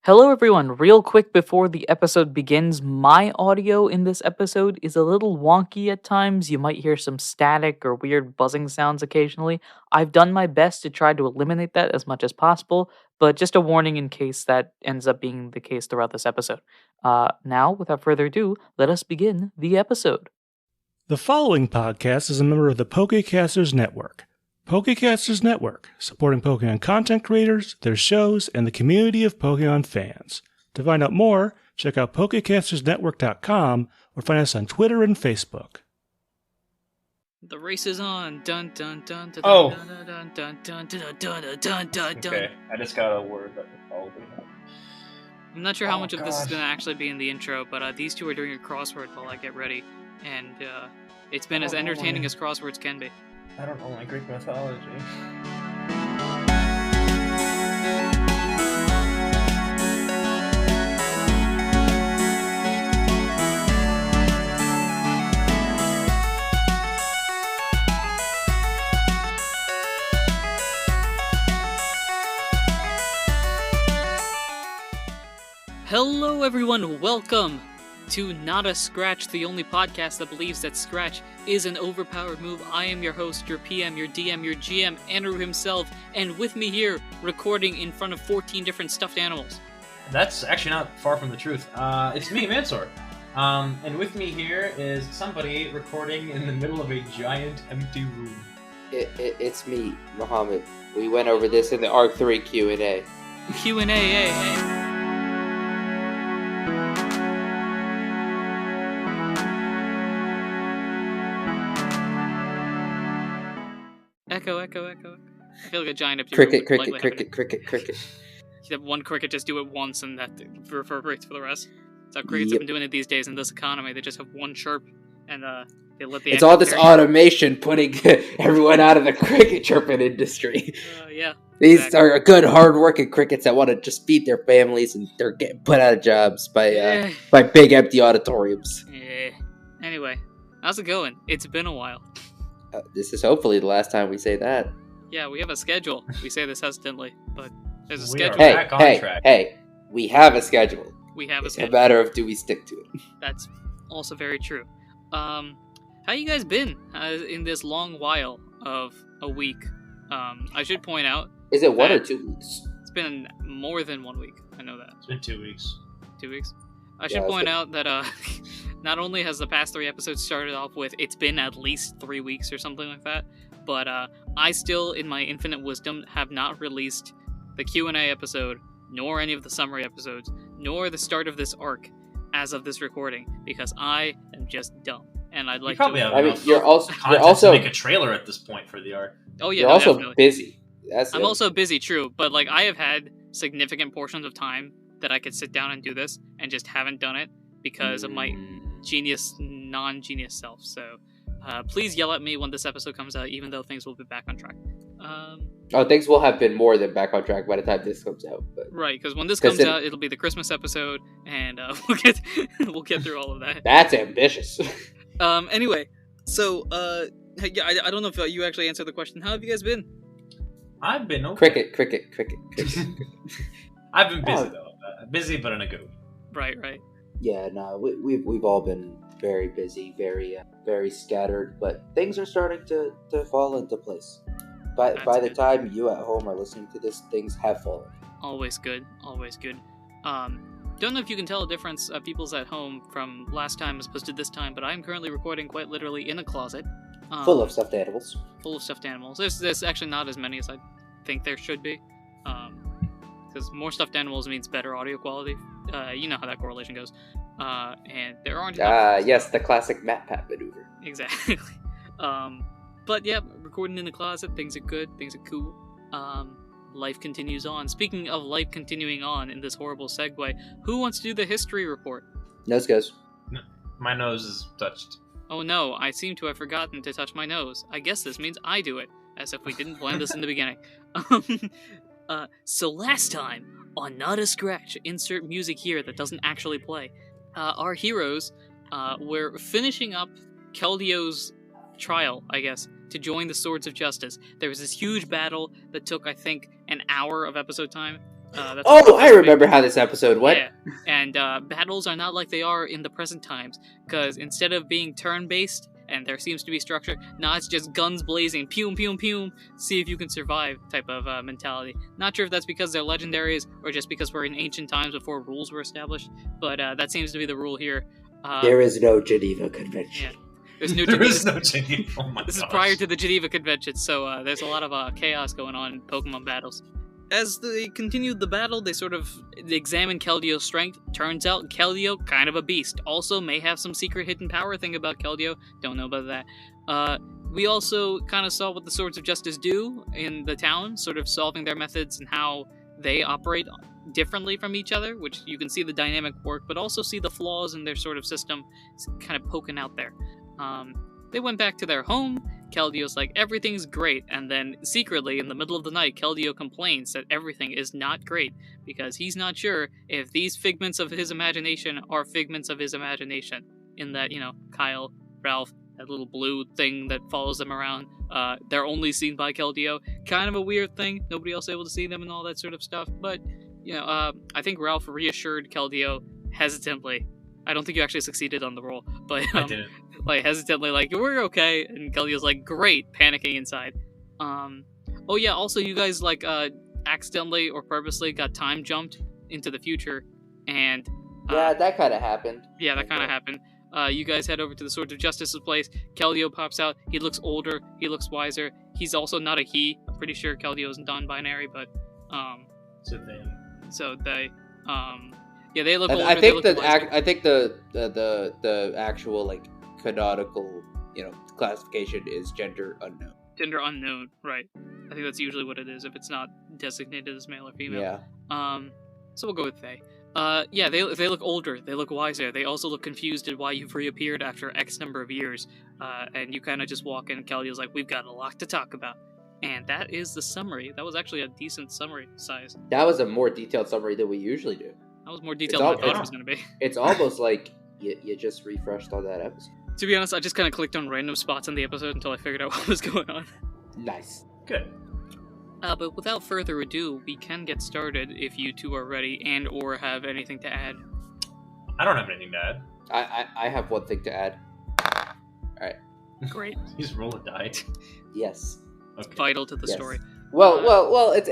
Hello, everyone. Real quick before the episode begins, my audio in this episode is a little wonky at times. You might hear some static or weird buzzing sounds occasionally. I've done my best to try to eliminate that as much as possible, but just a warning in case that ends up being the case throughout this episode. Now, without further ado, let us begin the episode. The following podcast is a member of the Pokecasters Network. Pokecasters Network, supporting Pokemon content creators, their shows, and the community of Pokemon fans. To find out more, check out PokecastersNetwork.com or find us on Twitter and Facebook. The race is on. Dun dun dun dun Oh. dun dun dun dun dun dun dun dun dun. Okay, I just got a word that will probably help. I'm not sure how Oh, much of this is God. going to actually be in the intro, but these two are doing a crossword while I get ready, and it's been as Oh, entertaining my. as crosswords can be. I don't know my Greek mythology. Hello, everyone. Welcome to Not a Scratch, the only podcast that believes that Scratch is an overpowered move. I am your host, your PM, your DM, your GM, Anirudh himself, and with me here, recording in front of 14 different stuffed animals. That's actually not far from the truth. It's me, Mansour. And with me here is somebody recording in the middle of a giant empty room. It's me, Muhammad. We went over this in the Arc 3 Q&A. Q&A, hey. Echo. I feel like a giant empty room Cricket, would cricket, likely cricket, cricket. have one cricket just do it once and that reverberates for the rest. That's how crickets have been doing it these days in this economy. They just have one chirp and they let the It's echo all this carry. automation putting everyone out of the cricket chirping industry. Yeah. These exactly. are good, hard-working crickets that want to just feed their families, and they're getting put out of jobs by big empty auditoriums. Yeah. Anyway, how's it going? It's been a while. This is hopefully the last time we say that. Yeah, we have a schedule. We say this hesitantly, but there's a We schedule. are Hey, back on hey, track. hey! We have a schedule. We have a It's a schedule. matter of do we stick to it. That's also very true. How you guys been in this long while of a week? I should point out Is it 1 or That- 2 weeks? it's been more than 1 week. I know that. It's been 2 weeks. 2 weeks. I Yeah, should it's point been- out that not only has the past 3 episodes started off with it's been at least 3 weeks or something like that, but I still, in my infinite wisdom, have not released the Q&A episode, nor any of the summary episodes, nor the start of this arc as of this recording, because I am just dumb. And I'd like you probably to... have I mean, enough you're content also to make a trailer at this point for the arc. Oh yeah, you're no, also definitely. busy. That's I'm it. also busy, true, but like I have had significant portions of time that I could sit down and do this, and just haven't done it because of my genius, non-genius self. So please yell at me when this episode comes out, even though things will be back on track. Oh, things will have been more than back on track by the time this comes out. But Right, because when this 'Cause comes then- out, it'll be the Christmas episode, and we'll get through all of that. that's ambitious. Anyway, so yeah, I don't know if you actually answered the question. How have you guys been? I've been okay. Cricket. I've been busy Oh. though. Busy, but in a good way. Right. Yeah, no, we've all been very busy, very scattered, but things are starting to fall into place. By That's the good. time you at home are listening to this, things have fallen. Always good. Don't know if you can tell a difference, people's at home, from last time as opposed to this time, but I'm currently recording quite literally in a closet. Full of stuffed animals. Full of stuffed animals. There's actually not as many as I think there should be. Because more stuffed animals means better audio quality. You know how that correlation goes. And there aren't enough. Yes, the classic Matt Pat maneuver. Exactly. But yeah, recording in the closet, things are good, things are cool. Life continues on. Speaking of life continuing on in this horrible segue, who wants to do the history report? Nose goes. My nose is touched. Oh no, I seem to have forgotten to touch my nose. I guess this means I do it, as if we didn't plan this in the beginning. So last time, on Not a Scratch, insert music here that doesn't actually play, our heroes were finishing up Keldio's trial, I guess, to join the Swords of Justice. There was this huge battle that took, I think, an hour of episode time. That's Oh, I remember how this episode went. Yeah, and battles are not like they are in the present times, because instead of being turn-based, and there seems to be structure, now it's just guns blazing, pew pew pew, see if you can survive type of mentality. Not sure if that's because they're legendaries, or just because we're in ancient times before rules were established, but that seems to be the rule here. There is no Geneva Convention. Yeah. There's no There is no Geneva. Oh my This is gosh. prior to the Geneva Convention, so there's a lot of chaos going on in Pokemon battles. As they continued the battle, they sort of examined Keldio's strength. Turns out Keldeo, kind of a beast. Also may have some secret hidden power thing about Keldeo. Don't know about that. We also kind of saw what the Swords of Justice do in the town, sort of solving their methods and how they operate differently from each other, which you can see the dynamic work, but also see the flaws in their sort of system kind of poking out there. They went back to their home. Keldeo's like, everything's great, and then secretly, in the middle of the night, Keldeo complains that everything is not great, because he's not sure if these figments of his imagination are figments of his imagination. In that, Kyle, Ralph, that little blue thing that follows them around, they're only seen by Keldeo. Kind of a weird thing, nobody else able to see them and all that sort of stuff, but, I think Ralph reassured Keldeo hesitantly. I don't think you actually succeeded on the roll, but I didn't. Hesitantly, we're okay, and Keldeo's like, great, panicking inside. Oh yeah, also you guys accidentally or purposely got time jumped into the future, and Yeah, that kind of happened. yeah, that kind of happened. You guys head over to the Swords of Justice's place. Keldeo pops out. He looks older. He looks wiser. He's also not a he. I'm pretty sure Keldeo is non-binary, but So they. so they yeah, they look older. I they think look wiser. I think the actual canonical classification is gender unknown. Gender unknown, right? I think that's usually what it is if it's not designated as male or female. Yeah. So we'll go with they. Yeah, they look older. They look wiser. They also look confused at why you've reappeared after X number of years. And you kind of just walk in, and Keldeo's like, "We've got a lot to talk about." And that is the summary. That was actually a decent summary size. That was a more detailed summary than we usually do. That was more detailed than I thought it was going to be. It's almost like you just refreshed on that episode. To be honest, I just kind of clicked on random spots in the episode until I figured out what was going on. Nice. Good. But without further ado, we can get started if you two are ready and or have anything to add. I don't have anything to add. I have one thing to add. Great. You just roll a die. Yes. Okay. Vital to the Yes. story. Well. It's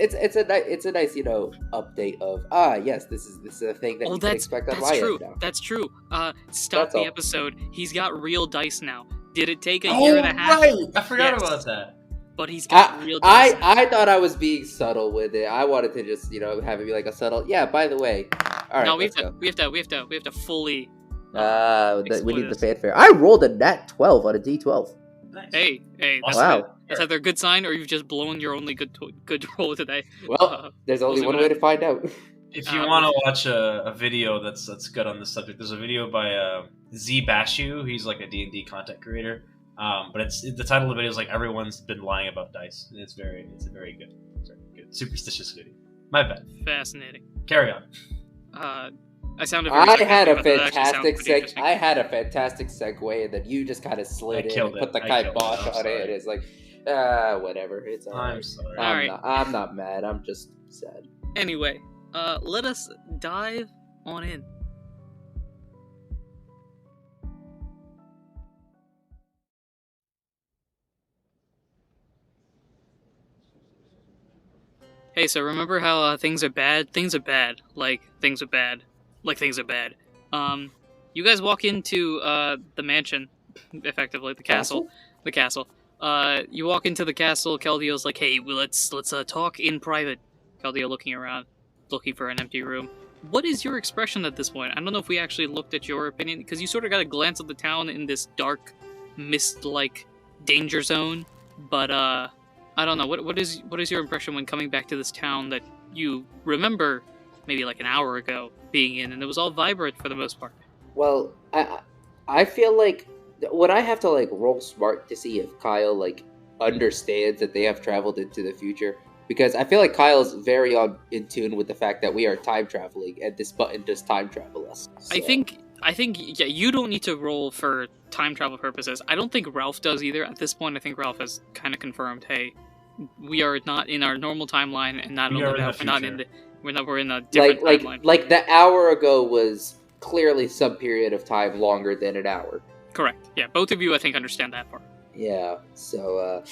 a nice update of yes, this is a thing that Oh, you can that's expect on that's my true. end now. That's true. Stop That's the all. episode. He's got real dice now. Did it take a year and a half? right! I forgot Yes. about that. But he's got real dice. now. I thought I was being subtle with it. I wanted to just have it be like a subtle. Yeah. By the way, all right. No, we let's have go. to fully. We Exploit need the this. fanfare. I rolled a nat 12 on a d12. Nice. Hey, that's, Awesome. Wow. that's either a good sign or you've just blown your only good roll today. Well, there's only see one what way to find out. If you want to watch a video that's good on this subject, there's a video by Z Bashu. He's like a D&D content creator. But the title of the video is everyone's been lying about dice. And it's a very good superstitious video. My bad. Fascinating. Carry on. I sounded very sarcastic, but that actually sounds pretty interesting. I had a fantastic segue, and then you just kind of slid I in killed and put it. the I killed kibosh it. I'm on it. sorry. It's like, whatever. It's I'm alright. sorry. Alright. I'm not mad. I'm just sad. Anyway, let us dive on in. Hey, so remember how things are bad? Things are bad. Like, things are bad. Like, things are bad. You guys walk into the mansion, effectively, the castle. The castle. You walk into the castle, Keldeo's like, hey, well, let's talk in private. Keldeo looking around, looking for an empty room. What is your expression at this point? I don't know if we actually looked at your opinion, because you sort of got a glance at the town in this dark, mist-like danger zone, but, I don't know, what is your impression when coming back to this town that you remember maybe like an hour ago being in, and it was all vibrant for the most part? Well, I feel like would I have to roll smart to see if Kyle understands that they have traveled into the future? Because I feel like Kyle's very in tune with the fact that we are time traveling, and this button does time travel us. So. I think yeah, you don't need to roll for time travel purposes. I don't think Ralph does either. At this point, I think Ralph has kind of confirmed, hey, we are not in our normal timeline, and not We only are in that, the we're not in the... future. We're in a different timeline. Like the hour ago was clearly some period of time longer than an hour. Correct. Yeah, both of you, I think, understand that part. Yeah. So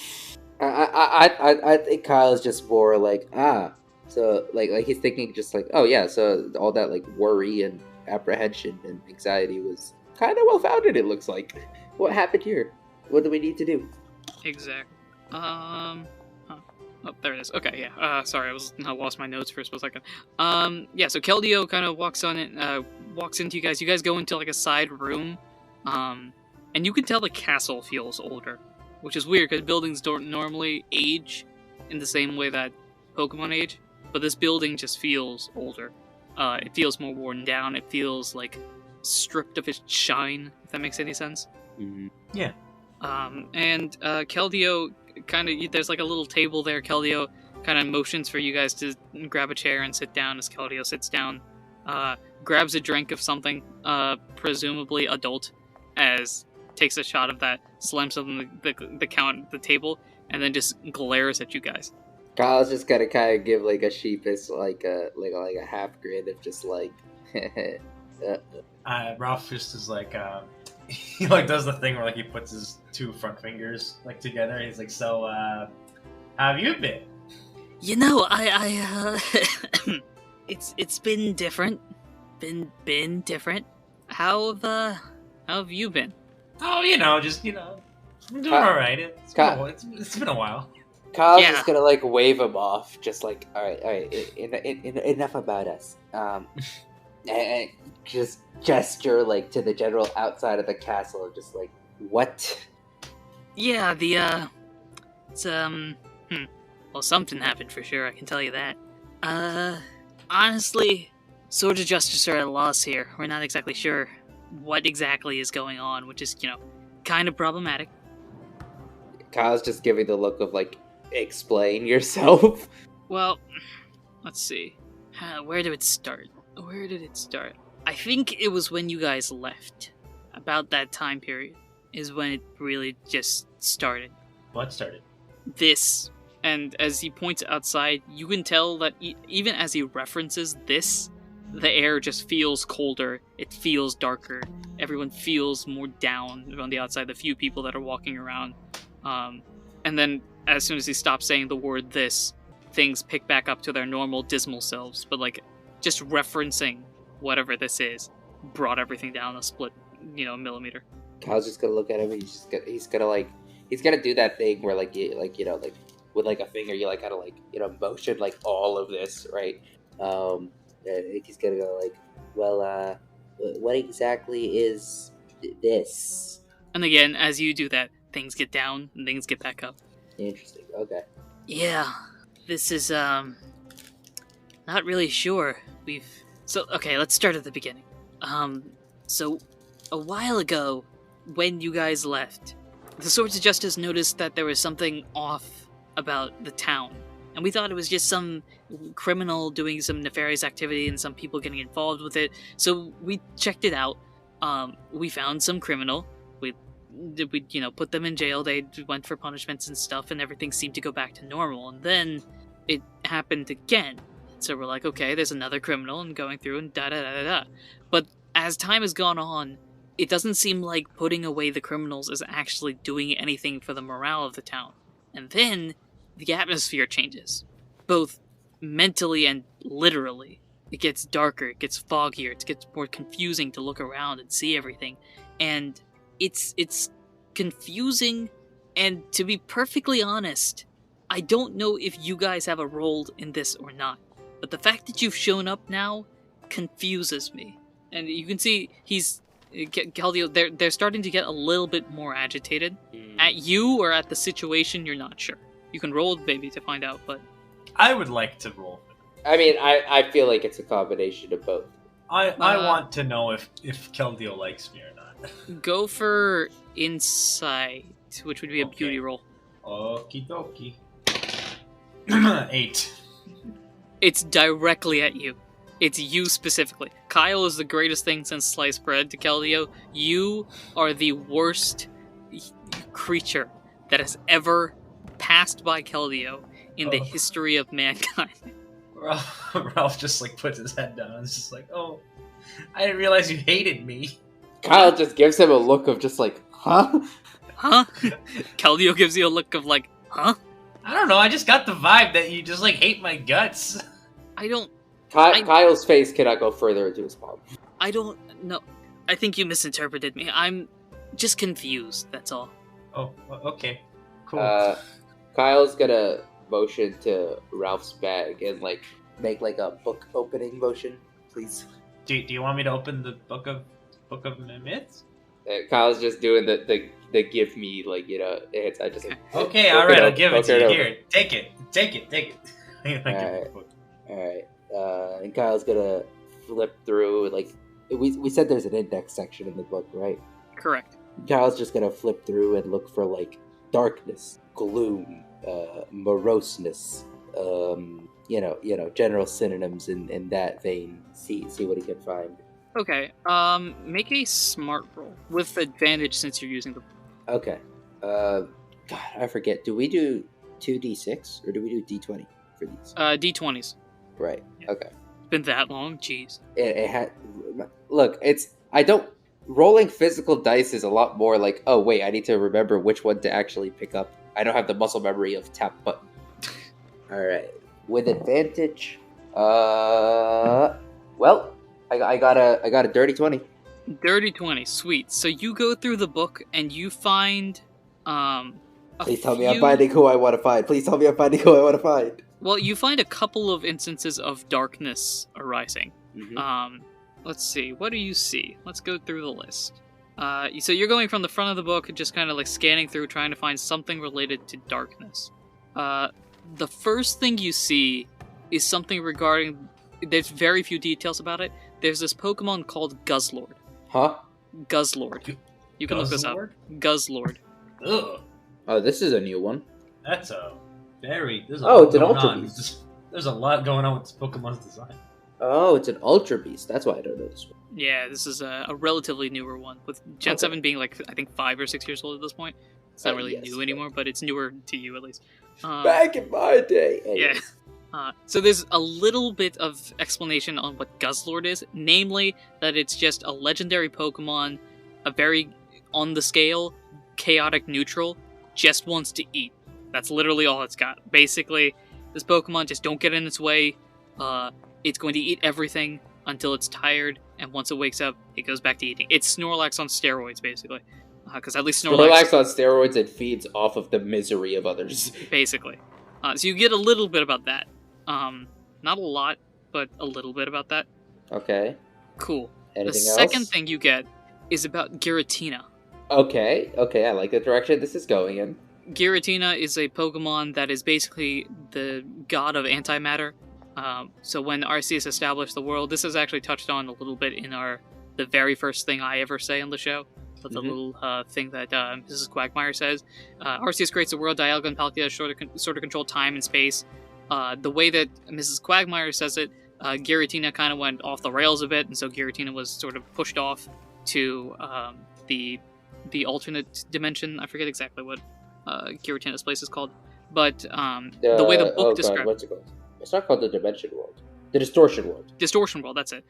I think Kyle's just more like So like he's thinking just like, oh yeah, so all that like worry and apprehension and anxiety was kind of well founded. It looks like. What happened here? What do we need to do? Exactly. Oh, there it is. Okay, yeah. Sorry, I lost my notes for a split second. Yeah. So Keldeo kind of walks into you guys. You guys go into like a side room, and you can tell the castle feels older, which is weird because buildings don't normally age in the same way that Pokemon age, but this building just feels older. It feels more worn down. It feels like stripped of its shine, if that makes any sense. Mm-hmm. Yeah. And Keldeo kind of, there's like a little table there. Keldeo kind of motions for you guys to grab a chair and sit down. As Keldeo sits down, grabs a drink of something, presumably adult, as takes a shot of that, slams it on the table, and then just glares at you guys. Kyle's just gonna kind of give like a sheepish like a half grin of just like. Ralph just is like he like does the thing where like he puts his two front fingers like together. And he's like, so how have you been? You know, I it's been different. Been different. How have you been? Oh, I'm doing all right. It's been a while. Kyle's just gonna like wave him off, just like, all right, enough about us. And just gesture like to the general outside of the castle, just like, what? Yeah, it's well, something happened for sure. I can tell you that. Honestly, Swords of Justice are at a loss here. We're not exactly sure what exactly is going on, which is, kind of problematic. Kyle's just giving the look of like, explain yourself. Well, let's see. Where did it start? I think it was when you guys left. About that time period is when it really just started. What started? This. And as he points outside, you can tell that even as he references this, the air just feels colder. It feels darker. Everyone feels more down on the outside, the few people that are walking around. And then as soon as he stops saying the word this, things pick back up to their normal dismal selves. But like, just referencing whatever this is brought everything down a split, millimeter. Kyle's just gonna look at him. He's gonna do that thing where like with like a finger you like kind of like motion like all of this, right? He's gonna go like, well, what exactly is this? And again, as you do that, things get down and things get back up. Interesting. Okay. Yeah, this is not really sure. Okay, let's start at the beginning. So a while ago, when you guys left, the Swords of Justice noticed that there was something off about the town. And we thought it was just some criminal doing some nefarious activity and some people getting involved with it. So we checked it out. We found some criminal. We put them in jail. They went for punishments and stuff, and everything seemed to go back to normal. And then it happened again. So we're like, okay, there's another criminal, and going through and da-da-da-da-da. But as time has gone on, it doesn't seem like putting away the criminals is actually doing anything for the morale of the town. And then the atmosphere changes, both mentally and literally. It gets darker, it gets foggier, it gets more confusing to look around and see everything. And it's confusing, and to be perfectly honest, I don't know if you guys have a role in this or not. But the fact that you've shown up now confuses me. And you can see Keldeo, they're starting to get a little bit more agitated. At you or at the situation, you're not sure. You can roll maybe to find out, but... I would like to roll. I mean, I feel like it's a combination of both. I want to know if Keldeo likes me or not. Go for insight, which would be a beauty roll. Okie dokie. 8. It's directly at you. It's you specifically. Kyle is the greatest thing since sliced bread to Keldeo. You are the worst creature that has ever passed by Keldeo in the history of mankind. Ralph just like puts his head down. It's just like, oh, I didn't realize you hated me. Kyle just gives him a look of just like, huh? Huh? Keldeo gives you a look of like, huh? I don't know. I just got the vibe that you just like hate my guts. I don't Kyle's face cannot go further into his palm. know. I think you misinterpreted me. I'm just confused, that's all. Oh, okay, cool. Kyle's gonna motion to Ralph's bag and like make like a book opening motion, please. Do you want me to open the book of myths? Kyle's just doing the give me like it's I just like, Okay, all right, I'll give it to you. over. Here, take it. Alright. And Kyle's gonna flip through like we said there's an index section in the book, right? Correct. Kyle's just gonna flip through and look for like darkness, gloom, moroseness, general synonyms in that vein. See what he can find. Okay, make a smart roll with advantage since you're using the... Okay. God, I forget. Do we do 2d6 or do we do d20 for these? D20s. Right. Okay. It's been that long? Jeez. It had. Look, rolling physical dice is a lot more like, oh wait, I need to remember which one to actually pick up. I don't have the muscle memory of tap button. All right, with advantage. Well, I got a dirty 20. Dirty 20, sweet. So you go through the book and you find Please tell me I'm finding who I want to find. Please tell me I'm finding who I want to find. Well, you find a couple of instances of darkness arising. Mm-hmm. Let's see. What do you see? Let's go through the list. So you're going from the front of the book, just kind of like scanning through, trying to find something related to darkness. The first thing you see is something regarding... There's very few details about it. There's this Pokemon called Guzzlord. Huh? Guzzlord. You can look this up. Guzzlord. Ugh. Oh, this is a new one. That's a very... There's a Oh, lot it's an going Ultra on. Beast. There's a lot going on with this Pokemon's design. Oh, it's an Ultra Beast. That's why I don't know this one. Yeah, this is a relatively newer one, with Gen 7 being like, I think 5 or 6 years old at this point. It's not really Yes, new anymore, but it's newer to you at least. Back in my day. Yeah. So there's a little bit of explanation on what Guzzlord is, namely that it's just a legendary Pokemon, a very on the scale, chaotic neutral, just wants to eat. That's literally all it's got. Basically, this Pokemon just don't get in its way. It's going to eat everything until it's tired, and once it wakes up, it goes back to eating. It's Snorlax on steroids, basically. Because at least Snorlax on steroids and feeds off of the misery of others. Basically. So you get a little bit about that. Not a lot, but a little bit about that. Okay. Cool. Anything the else? second thing you get is about Giratina. Okay, I like the direction this is going in. Giratina is a Pokemon that is basically the god of antimatter. So when Arceus established the world, this is actually touched on a little bit in the very first thing I ever say on the show. But the little thing that Mrs. Quagmire says. Arceus creates the world, Dialga and Palkia sort of control time and space. The way that Mrs. Quagmire says it, Giratina kind of went off the rails a bit, and so Giratina was sort of pushed off to the alternate dimension. I forget exactly what Giratina's place is called, but the way the book describes... what's it called? It's not called the Dimension World. The Distortion World. Distortion World, that's it.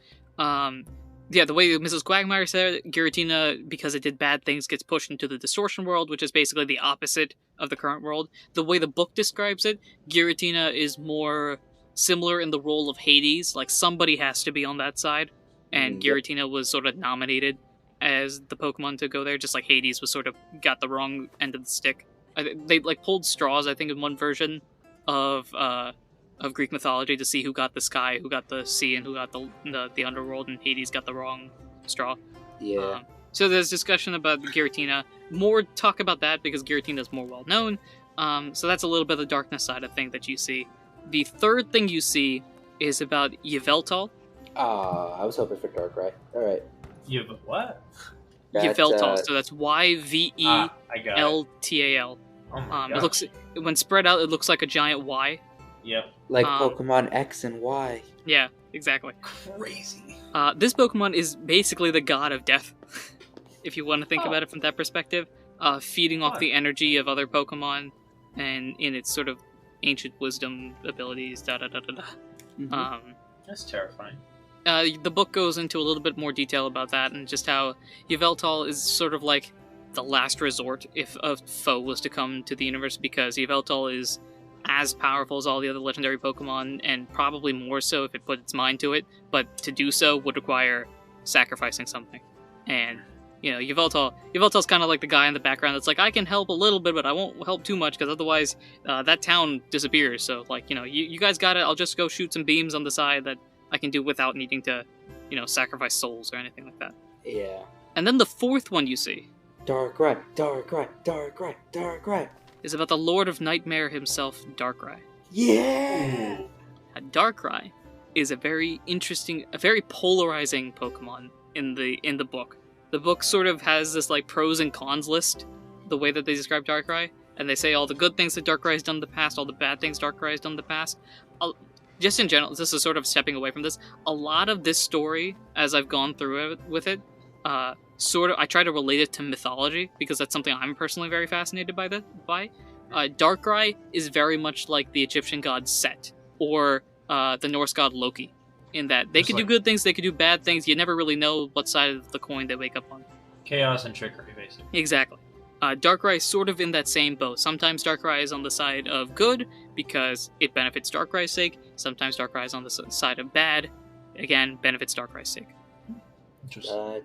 Yeah, the way Mrs. Quagmire said it, Giratina, because it did bad things, gets pushed into the Distortion World, which is basically the opposite of the current world. The way the book describes it, Giratina is more similar in the role of Hades, like somebody has to be on that side, and Giratina was sort of nominated as the Pokemon to go there, just like Hades was sort of got the wrong end of the stick. They like pulled straws, I think, in one version of Greek mythology to see who got the sky, who got the sea, and who got the underworld, and Hades got the wrong straw. Yeah. So there's discussion about Giratina. More talk about that because Giratina is more well known. So that's a little bit of the darkness side of thing that you see. The third thing you see is about Yveltal. I was hoping for Darkrai. Alright. What? Yveltal, so that's Yveltal. Oh my It looks, when spread out, it looks like a giant Y. Yep. Like Pokemon X and Y. Yeah, exactly. Crazy. This Pokemon is basically the god of death, if you want to think about it from that perspective. Feeding off the energy of other Pokemon, and in its sort of ancient wisdom abilities, Mhm. That's terrifying. The book goes into a little bit more detail about that and just how Yveltal is sort of like the last resort if a foe was to come to the universe, because Yveltal is as powerful as all the other legendary Pokemon, and probably more so if it put its mind to it, but to do so would require sacrificing something. And, Yveltal's kind of like the guy in the background that's like, I can help a little bit, but I won't help too much, because otherwise that town disappears. So, you guys got it, I'll just go shoot some beams on the side that I can do without needing to, sacrifice souls or anything like that. Yeah. And then the fourth one you see Darkrai is about the Lord of Nightmare himself, Darkrai. Yeah. Darkrai is a very interesting, a very polarizing Pokemon in the book. The book sort of has this like pros and cons list, the way that they describe Darkrai, and they say all the good things that Darkrai has done in the past, all the bad things Darkrai has done in the past. Just in general, this is sort of stepping away from this. A lot of this story, as I've gone through it with it, I try to relate it to mythology, because that's something I'm personally very fascinated by. Darkrai is very much like the Egyptian god Set, or the Norse god Loki, in that they could do good things, they could do bad things. You never really know what side of the coin they wake up on. Chaos and trickery, basically. Exactly. Darkrai is sort of in that same boat. Sometimes Darkrai is on the side of good, because it benefits Darkrai's sake. Sometimes Darkrai is on the side of bad, again, benefits Darkrai's sake. Interesting.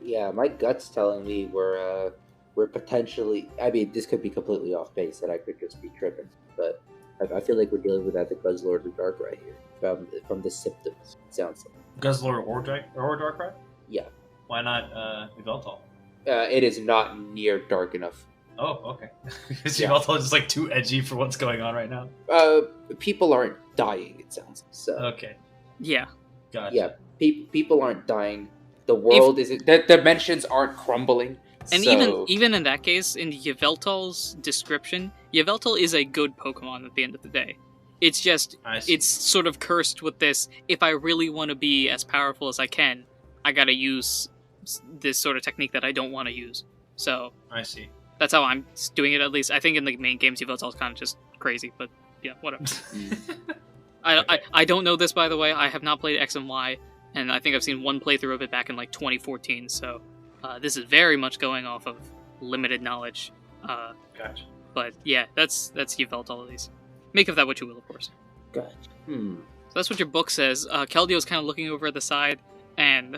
Yeah, my gut's telling me we're potentially. I mean, this could be completely off base, and I could just be tripping. But I feel like we're dealing with that the Guzzlord or Darkrai here from the symptoms. It sounds like Guzzlord or Darkrai? Yeah. Why not Yveltal? It is not near dark enough. Oh, okay. Is Yveltal just like too edgy for what's going on right now? People aren't dying. It sounds so. Okay. Yeah. Gotcha. Yeah, people aren't dying. The world isn't. The dimensions aren't crumbling. And so... even in that case, in Yveltal's description, Yveltal is a good Pokemon at the end of the day. It's just, it's sort of cursed with this, if I really want to be as powerful as I can, I gotta use this sort of technique that I don't want to use. So, I see. That's how I'm doing it, at least. I think in the main games, Yveltal's kind of just crazy, but yeah, whatever. I don't know this, by the way. I have not played X and Y, and I think I've seen one playthrough of it back in like 2014, so this is very much going off of limited knowledge. Gotcha. But yeah, that's Yveltal at least. Make of that what you will, of course. Gotcha. So that's what your book says. Keldio's kind of looking over at the side, and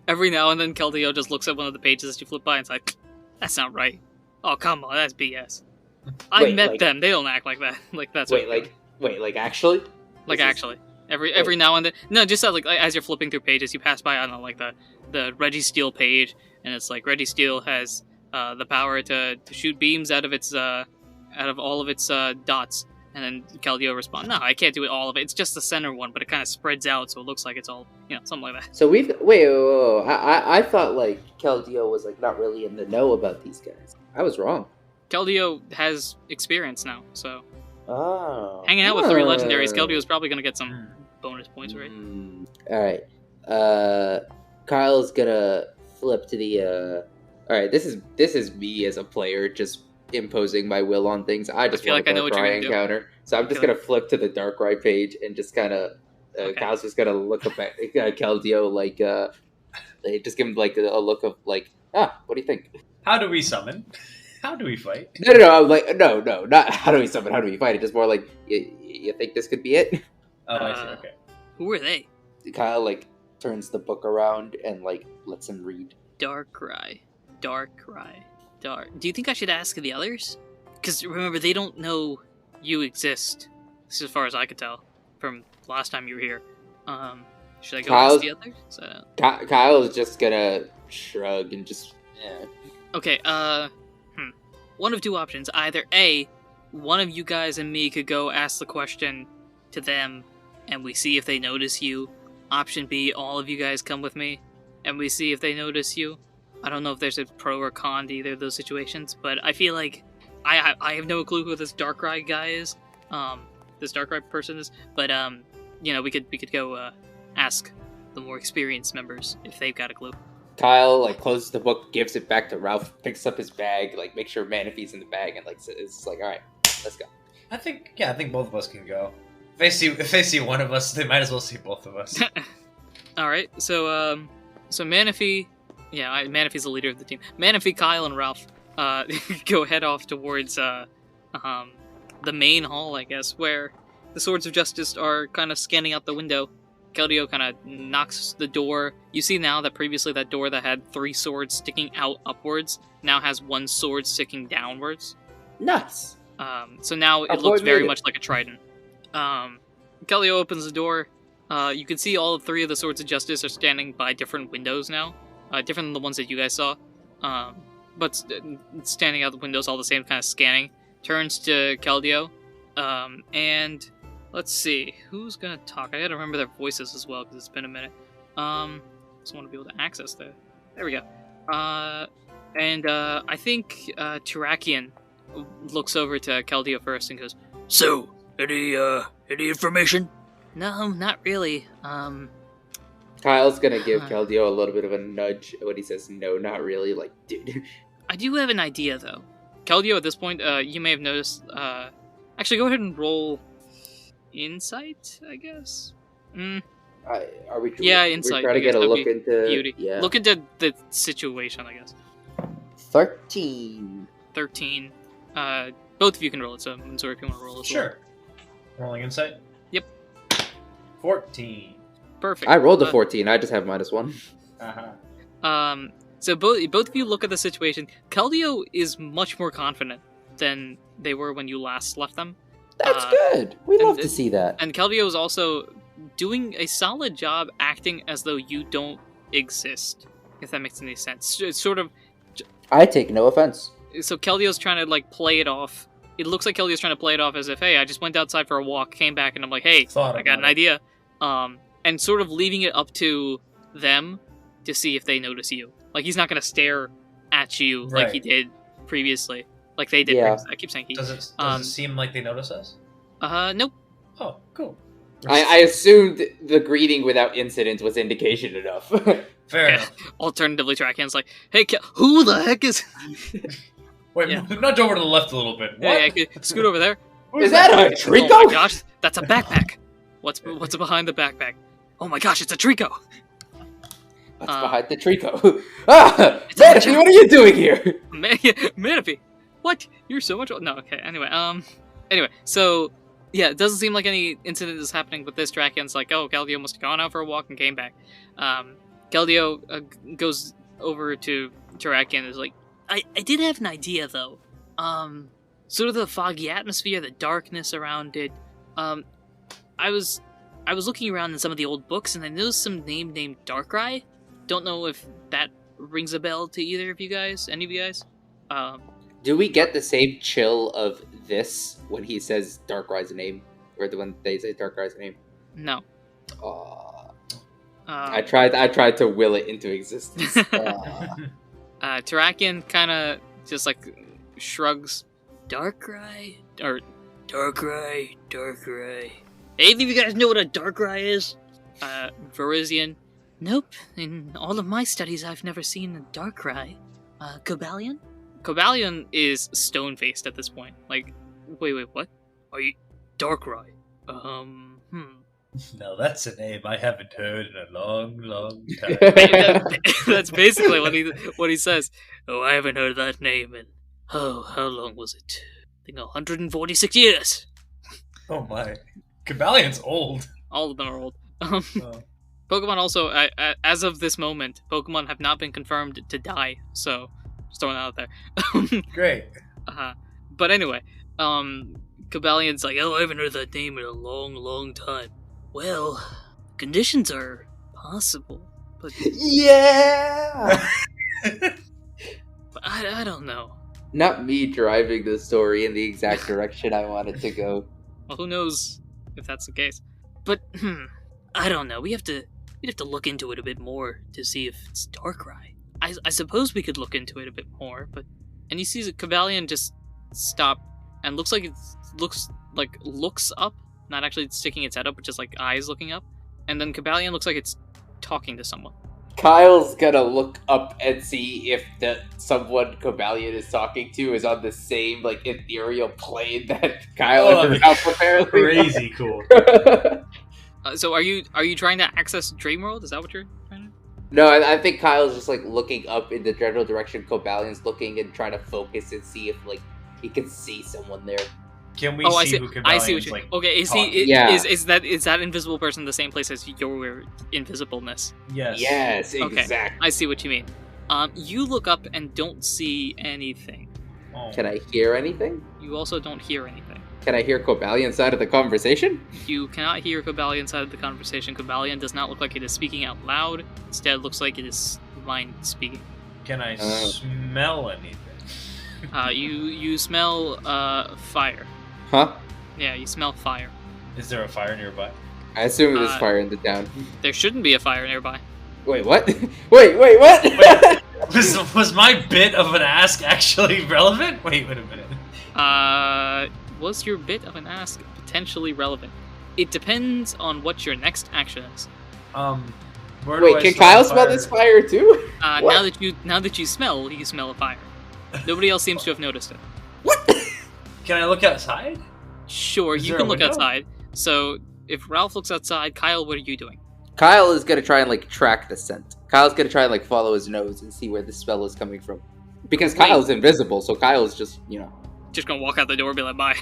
every now and then Keldeo just looks at one of the pages as you flip by and is like, that's not right. Oh, come on, that's BS. I met them. They don't act like that. Like that's actually? Like actually. Every now and then. No, just like as you're flipping through pages, you pass by, I don't know, like the Registeel page, and it's like Registeel has the power to shoot beams out of all of its dots. And then Keldeo responds, no, I can't do it all of it. It's just the center one, but it kind of spreads out, so it looks like it's all, something like that. So wait. I thought like Keldeo was like not really in the know about these guys. I was wrong. Keldeo has experience now, so hanging out with 3 legendaries, Keldeo is probably going to get some bonus points, right? Alright. Kyle's gonna flip to the Alright, this is me as a player just imposing my will on things. I just feel want like I know a what you're Darkrai gonna do. encounter. So I'm just gonna flip to the Darkrai page and just kinda Kyle's just gonna look up at Keldeo like just give him like a look of like, what do you think? How do we summon? How do we fight? No, I'm like, no, not how do we summon, how do we fight? It's just more like, you think this could be it? Oh, I see, okay. Who are they? Kyle, like, turns the book around and, like, lets him read. Darkrai. Do you think I should ask the others? Because remember, they don't know you exist. This is as far as I could tell from last time you were here. Should I go ask the others? Kyle's just gonna shrug and just, Okay, one of 2 options. Either A, one of you guys and me could go ask the question to them, and we see if they notice you. Option B, all of you guys come with me, and we see if they notice you. I don't know if there's a pro or con to either of those situations, but I feel like I have no clue who this Darkrai guy is. This Darkrai person is, but we could go ask the more experienced members if they've got a clue. Kyle, like, closes the book, gives it back to Ralph, picks up his bag, like, makes sure Manaphy's in the bag, and, like, it's like, alright, let's go. I think both of us can go. If they see one of us, they might as well see both of us. All right, so Manaphy, Manaphy's the leader of the team. Manaphy, Kyle, and Ralph go head off towards the main hall, I guess, where the Swords of Justice are kind of scanning out the window. Keldeo kind of knocks the door. You see now that previously that door that had 3 swords sticking out upwards now has 1 sword sticking downwards. Nice. So now it looks very much like a trident. Keldeo opens the door. You can see all 3 of the Swords of Justice are standing by different windows now, different than the ones that you guys saw. But standing out the windows all the same, kind of scanning. Turns to Keldeo, and let's see, who's gonna talk? I gotta remember their voices as well, because it's been a minute. Just want to be able to access there. There we go. I think Tirakian looks over to Keldeo first and goes, So, any information? "No, not really. Kyle's gonna give Keldeo a little bit of a nudge when he says no, not really. Like, dude. I do have an idea, though." Keldeo, at this point, you may have noticed, actually, go ahead and roll insight, I guess? Are we? Yeah, insight. We try to get a look into beauty. Yeah. Look into the situation, I guess. 13. 13. Both of you can roll it, so Mansour, if you want to roll as well. Sure. Rolling insight? Yep. 14. Perfect. I rolled a 14. I just have -1. Uh-huh. So both of you look at the situation. Keldeo is much more confident than they were when you last left them. That's good. We love to see that. And Keldeo is also doing a solid job acting as though you don't exist, if that makes any sense. It's sort of... I take no offense. So Keldeo's trying to, like, play it off. It looks like Keldeo's trying to play it off as if, hey, I just went outside for a walk, came back, and I'm like, hey, I got an idea. And sort of leaving it up to them to see if they notice you. Like, he's not going to stare at you like he did previously. Like they did previously. I keep saying he. Does it seem like they notice us? Nope. Oh, cool. I assumed the greeting without incident was indication enough. Fair enough. Alternatively, Trackhand's like, hey, who the heck is... Wait, nudge over to the left a little bit. What? Yeah, scoot over there. Is that a Trico? Oh my gosh, that's a backpack. What's behind the backpack? Oh my gosh, it's a Trico. What's behind the Trico? Manaphy, what are you doing here? Manaphy, what? You're so much... No, okay, anyway, so, yeah, it doesn't seem like any incident is happening with this. Draken's like, oh, Keldeo must have gone out for a walk and came back. Keldeo goes over to Draken and is like, I did have an idea, though. Sort of the foggy atmosphere, the darkness around it. I was looking around in some of the old books, and I noticed some name named Darkrai. Don't know if that rings a bell to either of you guys, any of you guys. Do we get the same chill of this when he says Darkrai's name, or when they say Darkrai's name? No. I tried to will it into existence. Tarakian kind of just like shrugs. Darkrai? Or Darkrai. Any of you guys know what a Darkrai is? Verizian? Nope. In all of my studies, I've never seen a Darkrai. Cobalion? Cobalion is stone-faced at this point. Like, wait, what? Are you Darkrai? No, that's a name I haven't heard in a long, long time. That's basically what he says. Oh, I haven't heard that name in... Oh, how long was it? I think 146 years. Oh my. Cabalion's old. All of them are old. Pokemon also, as of this moment, Pokemon have not been confirmed to die, so just throwing that out there. Great. But anyway, Cabalion's like, oh, I haven't heard that name in a long, long time. Well, conditions are possible, but... Yeah! But I don't know. Not me driving the story in the exact direction I want it to go. Well, who knows if that's the case. But, I don't know. We'd have to look into it a bit more to see if it's Darkrai. I suppose we could look into it a bit more, but... And he sees a Cobalion just stop, and looks up, not actually sticking its head up, but just like eyes looking up. And then Cobalion looks like it's talking to someone. Kyle's gonna look up and see if someone Cobalion is talking to is on the same like ethereal plane that Kyle and Ralph apparently. Crazy cool. So are you trying to access Dreamworld? Is that what you're trying to? No, I think Kyle's just like looking up in the general direction Cobalion's looking and trying to focus and see if like he can see someone there. Can we I see see. who I see what Cabalion's you. like? Okay, is talking? he? Yeah. Is that invisible person the same place as your invisibleness? Yes. Yes, Okay. exactly. I see what you mean. You look up and don't see anything. Oh. Can I hear anything? You also don't hear anything. Can I hear Cobalion's side of the conversation? You cannot hear Cobalion side of the conversation. Cobalion does not look like it is speaking out loud. Instead, looks like it is mind speaking. Can I smell anything? You smell fire. Huh? Yeah, you smell fire. Is there a fire nearby? I assume there's Uh, fire in the town. There shouldn't be a fire nearby. Wait, what? wait, what? Wait. Was my bit of an ask actually relevant? Wait a minute. Was your bit of an ask potentially relevant? It depends on what your next action is. Where do Wait, I can smell Kyle the smell fire? this fire too? What? Now that you smell, you smell a fire. Nobody else seems to have noticed it. What? Can I look outside? Sure, Is you there can a look window? outside. So if Ralph looks outside, Kyle, what are you doing? Kyle is gonna try and like track the scent. Kyle's gonna try and like follow his nose and see where the smell is coming from. Because Wait. Kyle's invisible, so Kyle's just, Just gonna walk out the door and be like, bye.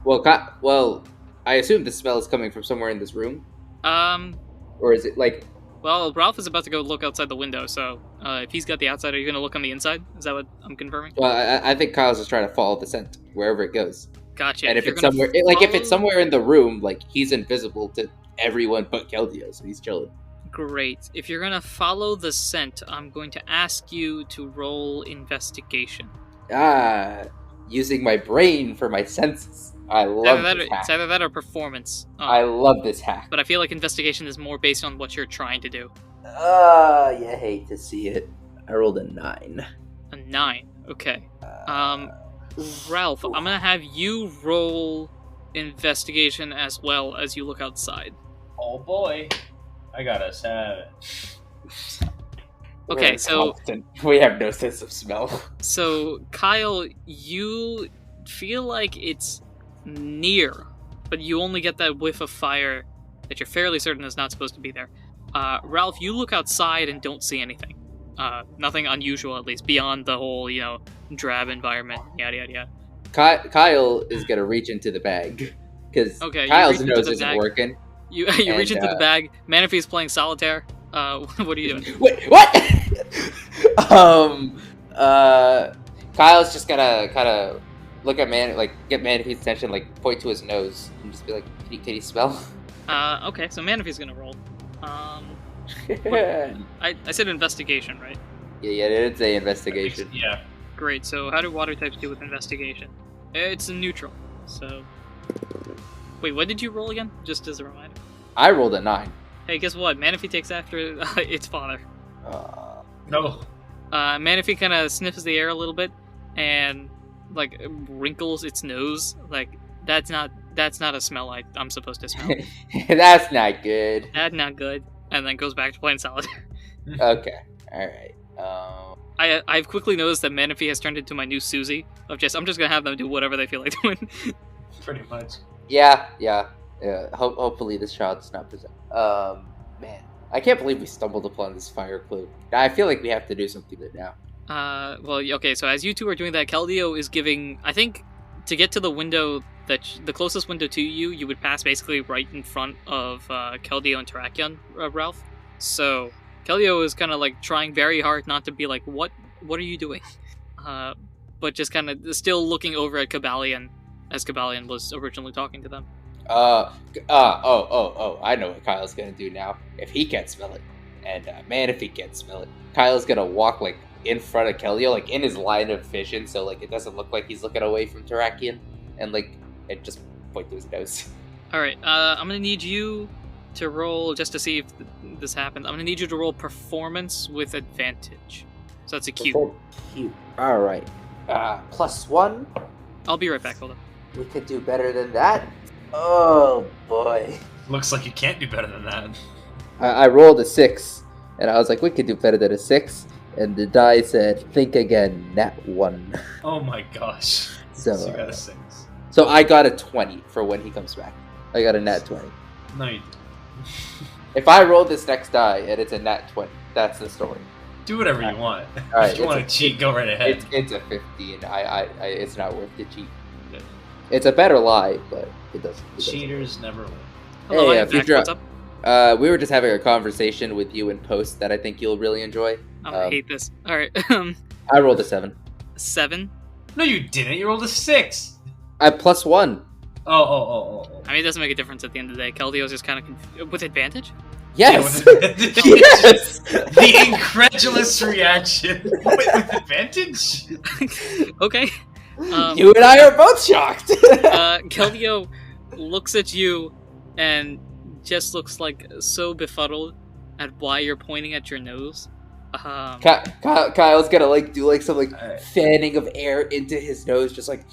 Well, I assume the smell is coming from somewhere in this room. Or is it like... Well, Ralph is about to go look outside the window, so if he's got the outside, are you gonna look on the inside? Is that what I'm confirming? Well, I think Kyle's just trying to follow the scent, wherever it goes. Gotcha. And if you're it's gonna somewhere... Like, if it's follow- somewhere in the room, like, he's invisible to everyone but Keldeo, so he's chilling. Great. If you're gonna follow the scent, I'm going to ask you to roll investigation. Using my brain for my senses. I love this hack. It's either that or performance. I love this hack. But I feel like investigation is more based on what you're trying to do. You hate to see it. I rolled a 9. A 9. Okay. Ralph, I'm gonna have you roll investigation as well as you look outside. Oh boy. I got a 7. Okay, so we have no sense of smell. So Kyle, you feel like it's near, but you only get that whiff of fire that you're fairly certain is not supposed to be there. Ralph, you look outside and don't see anything. Nothing unusual, at least, beyond the whole, drab environment, yada yada yada. Kyle is gonna reach into the bag because Okay, you Kyle's reach into nose the isn't bag. working. You reach into the bag. Manaphy's playing solitaire. What are you doing? Wait, what? Kyle's just gonna kind of look at get Manaphy's attention, like point to his nose, and just be like, "Can you smell?" Okay, so Manaphy's gonna roll. yeah, I said investigation, right? it did say investigation. Yeah. Great, so how do water types do with investigation? It's a neutral, so... Wait, what did you roll again? Just as a reminder. I rolled a 9. Hey, guess what? Manaphy takes after its father. No. Manaphy kind of sniffs the air a little bit, and, wrinkles its nose. That's not a smell I'm supposed to smell. That's not good. That's not good. And then goes back to playing solitaire. Okay, alright. I've quickly noticed that Manaphy has turned into my new Susie, I'm just gonna have them do whatever they feel like doing. Pretty much. Yeah. Hopefully this child does not present. Man, I can't believe we stumbled upon this fire clue. I feel like we have to do something with it now. Well, okay, so as you two are doing that, Keldeo is giving... I think to get to the window, the closest window to you, you would pass basically right in front of Keldeo and Terrakion, Ralph. So, Keldeo is kind of, trying very hard not to be like, what are you doing? But just kind of still looking over at Cobalion, as Cobalion was originally talking to them. I know what Kyle's gonna do now. If he can't smell it, and if he can't smell it, Kyle's gonna walk in front of Keldeo, in his line of vision, so it doesn't look like he's looking away from Terrakion, and and just point to his nose. All right, I'm gonna need you to roll just to see if this happens. I'm gonna need you to roll performance with advantage. So that's a Q. Q. All right. +1. I'll be right back. Hold on. We could do better than that. Oh boy. Looks like you can't do better than that. I rolled a 6. And I was like, we could do better than a 6. And the die said, think again, nat 1. Oh my gosh. So, So you got a 6. So I got a 20 for when he comes back. I got a nat 20. No, you If I roll this next die and it's a nat 20, that's the story. do whatever you want. Alright, If you want to cheat, go right ahead. It's a 15. It's not worth the cheat. It's a better lie, but it doesn't. Cheaters never win. Hello, Hey, I'm back. future- What's up? We were just having a conversation with you in post that I think you'll really enjoy. I hate this. All right, I rolled a 7. 7. No, you didn't. You rolled a 6. I plus 1. Oh. I mean, it doesn't make a difference at the end of the day. Keldio's just kind of with advantage. Yes. Yeah, with Yes. the incredulous reaction. With advantage? Okay. You and I are both shocked. Keldio looks at you and just looks like so befuddled at why you're pointing at your nose. Kyle's gonna like do like some like Alright. fanning of air into his nose, just like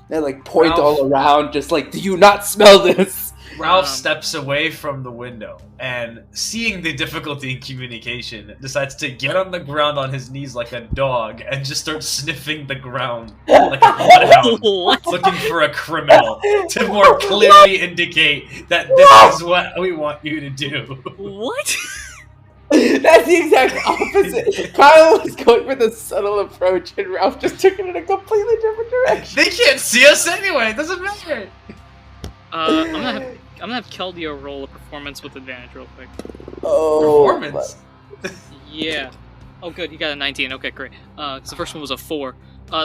and like point Ralph. all around, just like, do you not smell this? Ralph Um, steps away from the window and, seeing the difficulty in communication, decides to get on the ground on his knees like a dog and just start sniffing the ground like a bloodhound, What? looking for a criminal to more clearly indicate that this is what we want you to do. What? That's the exact opposite. Kyle was going for the subtle approach, and Ralph just took it in a completely different direction. They can't see us anyway. It doesn't matter. I'm gonna have Keldio roll a performance with advantage real quick. Oh, Performance. Yeah. Oh, good. You got a 19. Okay, great. 'Cause the first one was a 4.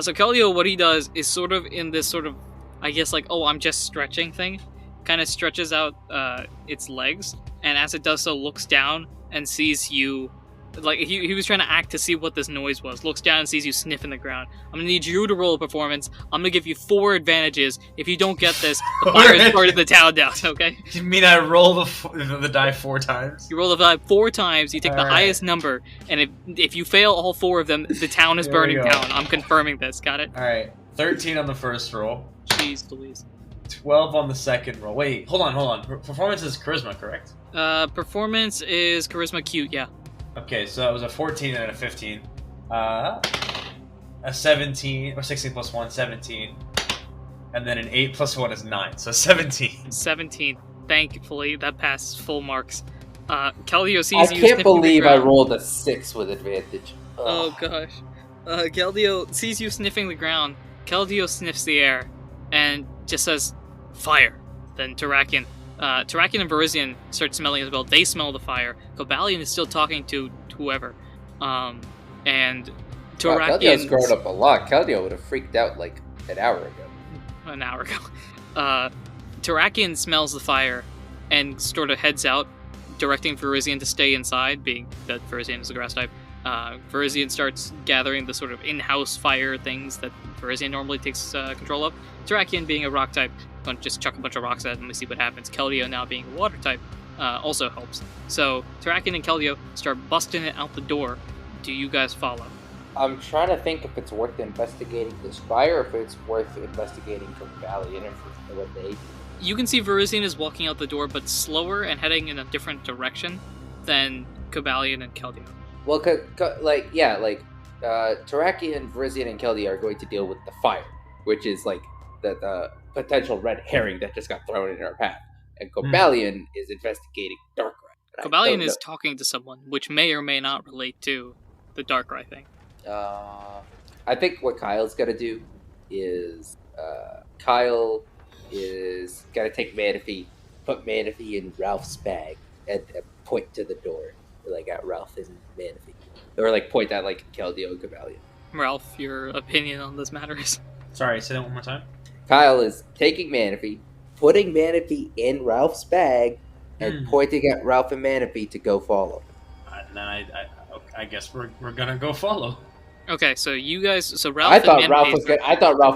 So Keldio, what he does is sort of in this sort of, I guess, like, oh, I'm just stretching thing. Kind of stretches out its legs, and as it does so, looks down and sees you. Like, he was trying to act to see what this noise was. Looks down and sees you sniffing the ground. I'm gonna need you to roll a performance. I'm gonna give you 4 advantages. If you don't get this, the fire is part of the town down, okay? You mean I roll the die 4 times? You roll the die 4 times, you take the Alright. highest number, and if you fail all 4 of them, the town is There we burning go. down. I'm confirming this, got it? Alright. 13 on the first roll. Jeez Louise. 12 on the second roll. Wait, hold on. Performance is charisma, correct? Performance is charisma cute, yeah. Okay, so that was a 14 and a 15. A 17, or 16 plus 1, 17. And then an 8 plus 1 is 9, so 17. 17. Thankfully, that passes full marks. Keldio I sees you can't sniffing the believe I ground. rolled a 6 with advantage. Oh gosh. Keldio sees you sniffing the ground. Keldio sniffs the air and just says, "Fire." Then Tarakian and Verizian start smelling as well. They smell the fire. Cobalion is still talking to whoever. And Wow, Keldio's Tarakian... grown up a lot. Keldio would have freaked out like an hour ago. An hour ago. Tarakian smells the fire and sort of heads out, directing Verizian to stay inside, being that Verizian is a grass type. Verizian starts gathering the sort of in-house fire things that Verizian normally takes control of. Tarakian, being a rock type, going to just chuck a bunch of rocks at it and we see what happens. Keldio, now being a water type, also helps. So Tarakian and Keldio start busting it out the door. Do you guys follow? I'm trying to think if it's worth investigating this fire, or if it's worth investigating from Valiant and for what they do. You can see Verizian is walking out the door, but slower and heading in a different direction than Cobalion and Keldio. Well, Tarakian, Verizian, and Keldy are going to deal with the fire, which is like the potential red herring that just got thrown in our path. And Cobalion is investigating Darkrai. And I Cobalion don't is talking to someone, which may or may not relate to the Darkrai thing. I think what Kyle's gonna do is Kyle is gonna take Manaphy, put Manaphy in Ralph's bag, and point to the door, like at Ralph and Manaphy, or like point at like Keldeo and Cobalion. Ralph, your opinion on this matter is? Sorry, say that one more time. Kyle is taking Manaphy, putting Manaphy in Ralph's bag, and pointing at Ralph and Manaphy to go follow. I guess we're gonna go follow. Okay, so you guys, so Ralph I thought and Ralph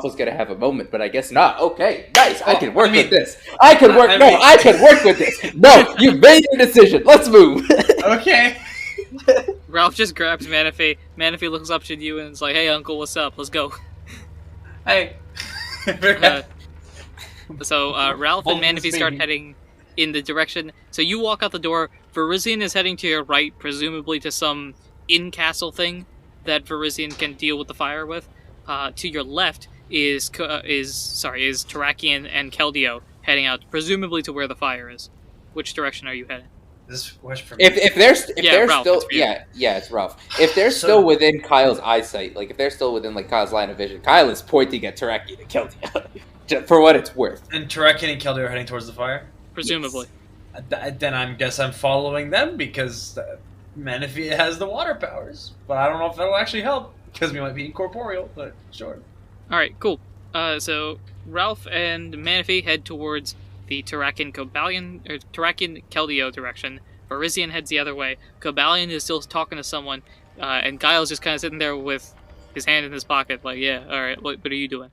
was gonna have a moment, but I guess not. Okay, nice. I can work with this. I can work with this. No, you made your decision. Let's move. Okay. Ralph just grabs Manaphy. Manaphy looks up to you and is like, "Hey, Uncle, what's up? Let's go." Hey. So Ralph and Hold this Manaphy start baby. heading in the direction. So you walk out the door. Verizian is heading to your right, presumably to some in-castle thing that Verizian can deal with the fire with. To your left is Tarakian and Keldeo heading out, presumably to where the fire is. Which direction are you heading? This question for me. If they're Ralph, still it's for you. it's Ralph. If they're So- still within Kyle's eyesight, like if they're still within like Kyle's line of vision, Kyle is pointing at Taraki to kill you. For what it's worth. And Tarakin and Keldeo are heading towards the fire? Presumably. Then I guess I'm following them because Manaphy has the water powers. But I don't know if that'll actually help because we might be incorporeal, but sure. Alright, cool. So Ralph and Manaphy head towards the Tarakin Keldeo direction. Verizian heads the other way. Kobalion is still talking to someone, and Guile's just kind of sitting there with his hand in his pocket, like, yeah, alright, what are you doing?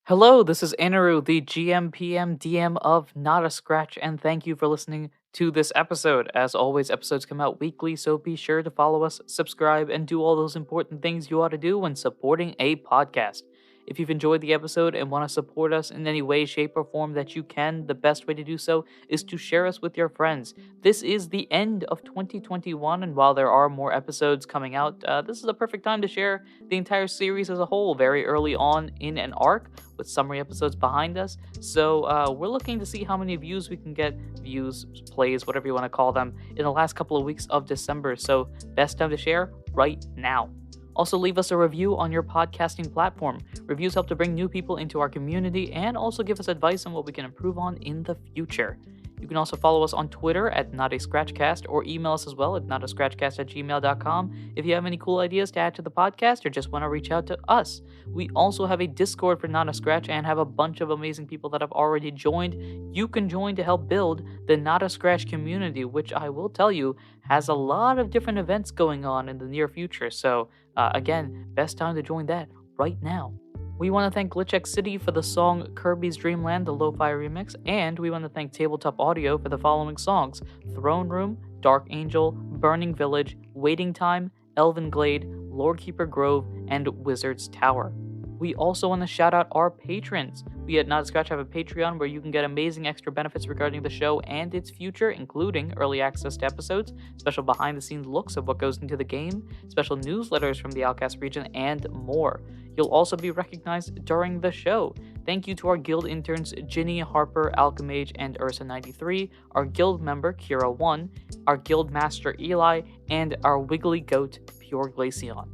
Hello, this is Anirudh, the GM, PM, DM of Not a Scratch, and thank you for listening to this episode. As always, episodes come out weekly, so be sure to follow us, subscribe, and do all those important things you ought to do when supporting a podcast. If you've enjoyed the episode and want to support us in any way, shape, or form that you can, the best way to do so is to share us with your friends. This is the end of 2021, and while there are more episodes coming out, this is a perfect time to share the entire series as a whole very early on in an arc with summary episodes behind us. So we're looking to see how many views we can get, views, plays, whatever you want to call them, in the last couple of weeks of December. So best time to share right now. Also, leave us a review on your podcasting platform. Reviews help to bring new people into our community and also give us advice on what we can improve on in the future. You can also follow us on Twitter at NotAScratchCast or email us as well at notascratchcast@gmail.com if you have any cool ideas to add to the podcast or just want to reach out to us. We also have a Discord for Not a Scratch and have a bunch of amazing people that have already joined. You can join to help build the Not a Scratch community, which I will tell you has a lot of different events going on in the near future. So again, best time to join that right now. We want to thank Glitch City for the song Kirby's Dream Land, the lo-fi remix, and we want to thank Tabletop Audio for the following songs: Throne Room, Dark Angel, Burning Village, Waiting Time, Elven Glade, Lordkeeper Grove, and Wizard's Tower. We also want to shout out our patrons. We at Not a Scratch have a Patreon where you can get amazing extra benefits regarding the show and its future, including early access to episodes, special behind-the-scenes looks of what goes into the game, special newsletters from the Outcast region, and more. You'll also be recognized during the show. Thank you to our guild interns Ginny, Harper, Alchemage, and Ursa93, our guild member Kira1, our guild master Eli, and our wiggly goat Pure Glaceon.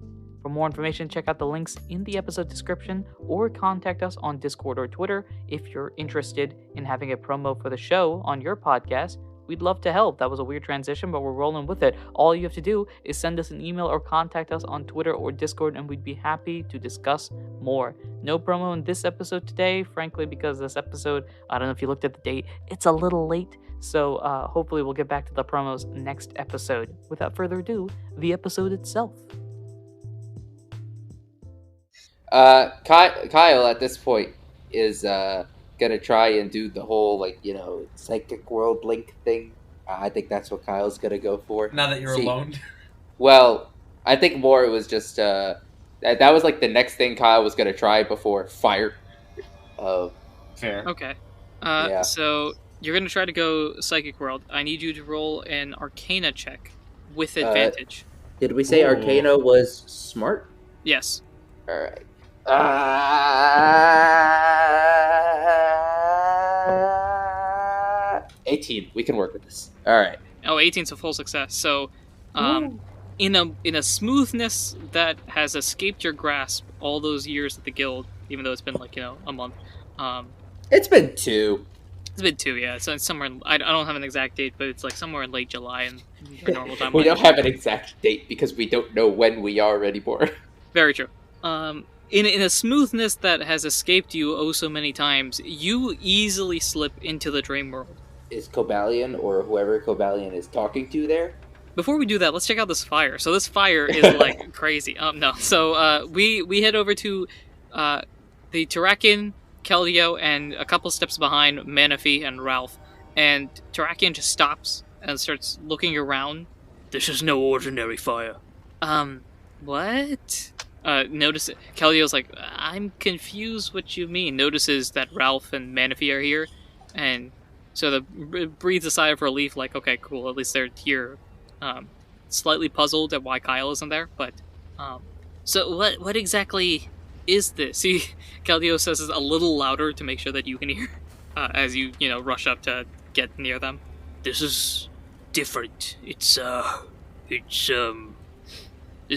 For more information, check out the links in the episode description or contact us on Discord or Twitter if you're interested in having a promo for the show on your podcast. We'd love to help. That was a weird transition, but we're rolling with it. All you have to do is send us an email or contact us on Twitter or Discord, and we'd be happy to discuss more. No promo in this episode today, frankly, because this episode, I don't know if you looked at the date, it's a little late. So hopefully we'll get back to the promos next episode. Without further ado, the episode itself. Kyle at this point is gonna try and do the whole psychic world link thing. I think that's what Kyle's gonna go for. Now that you're alone. Well, I think more it was just that was like the next thing Kyle was gonna try before fire. Fair. Okay. Yeah. So you're gonna try to go Psychic World. I need you to roll an Arcana check with advantage. Did we say Ooh. Arcana was smart? Yes. All right. 18. We can work with this. All right. Oh, 18's a full success. So, in a smoothness that has escaped your grasp all those years at the guild, even though it's been a month. It's been 2. It's been 2, yeah. So it's somewhere. I don't have an exact date, but it's like somewhere in late July and the normal time. We don't have an exact date because we don't know when we are anymore. Very true. In a smoothness that has escaped you oh so many times, you easily slip into the dream world. Is Kobalion or whoever Kobalion is talking to there? Before we do that, let's check out this fire. So this fire is like crazy. No. So we head over to the Tarakin, Keldeo, and a couple steps behind Manaphy and Ralph. And Tarakin just stops and starts looking around. This is no ordinary fire. What? Notice Keldio's like, I'm confused what you mean. Notices that Ralph and Manaphy are here, and so breathes a sigh of relief, like, okay, cool, at least they're here. Slightly puzzled at why Kyle isn't there, but so what exactly is this? See, Keldio says it a little louder to make sure that you can hear, as you rush up to get near them. This is different. This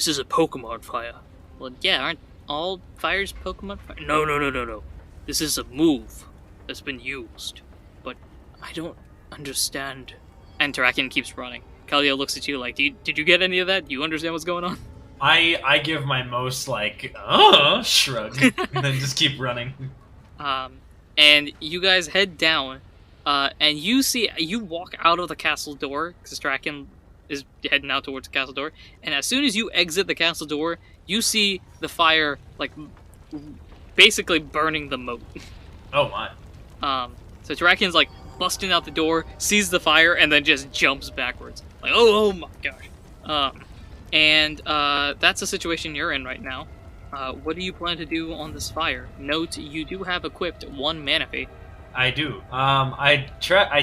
is a Pokemon fire. Well, yeah, aren't all fires Pokemon fire? No. This is a move that's been used. But I don't understand. And Terrakion keeps running. Keldio looks at you like, did you get any of that? Do you understand what's going on? I give my most shrug and then just keep running. And you guys head down, and you walk out of the castle door because Terrakion is heading out towards the castle door, and as soon as you exit the castle door, you see the fire basically burning the moat. Oh my. So Terrakion's busting out the door, sees the fire, and then just jumps backwards. Like, oh my gosh. And that's the situation you're in right now. What do you plan to do on this fire? Note, you do have equipped one Manaphy. I do. I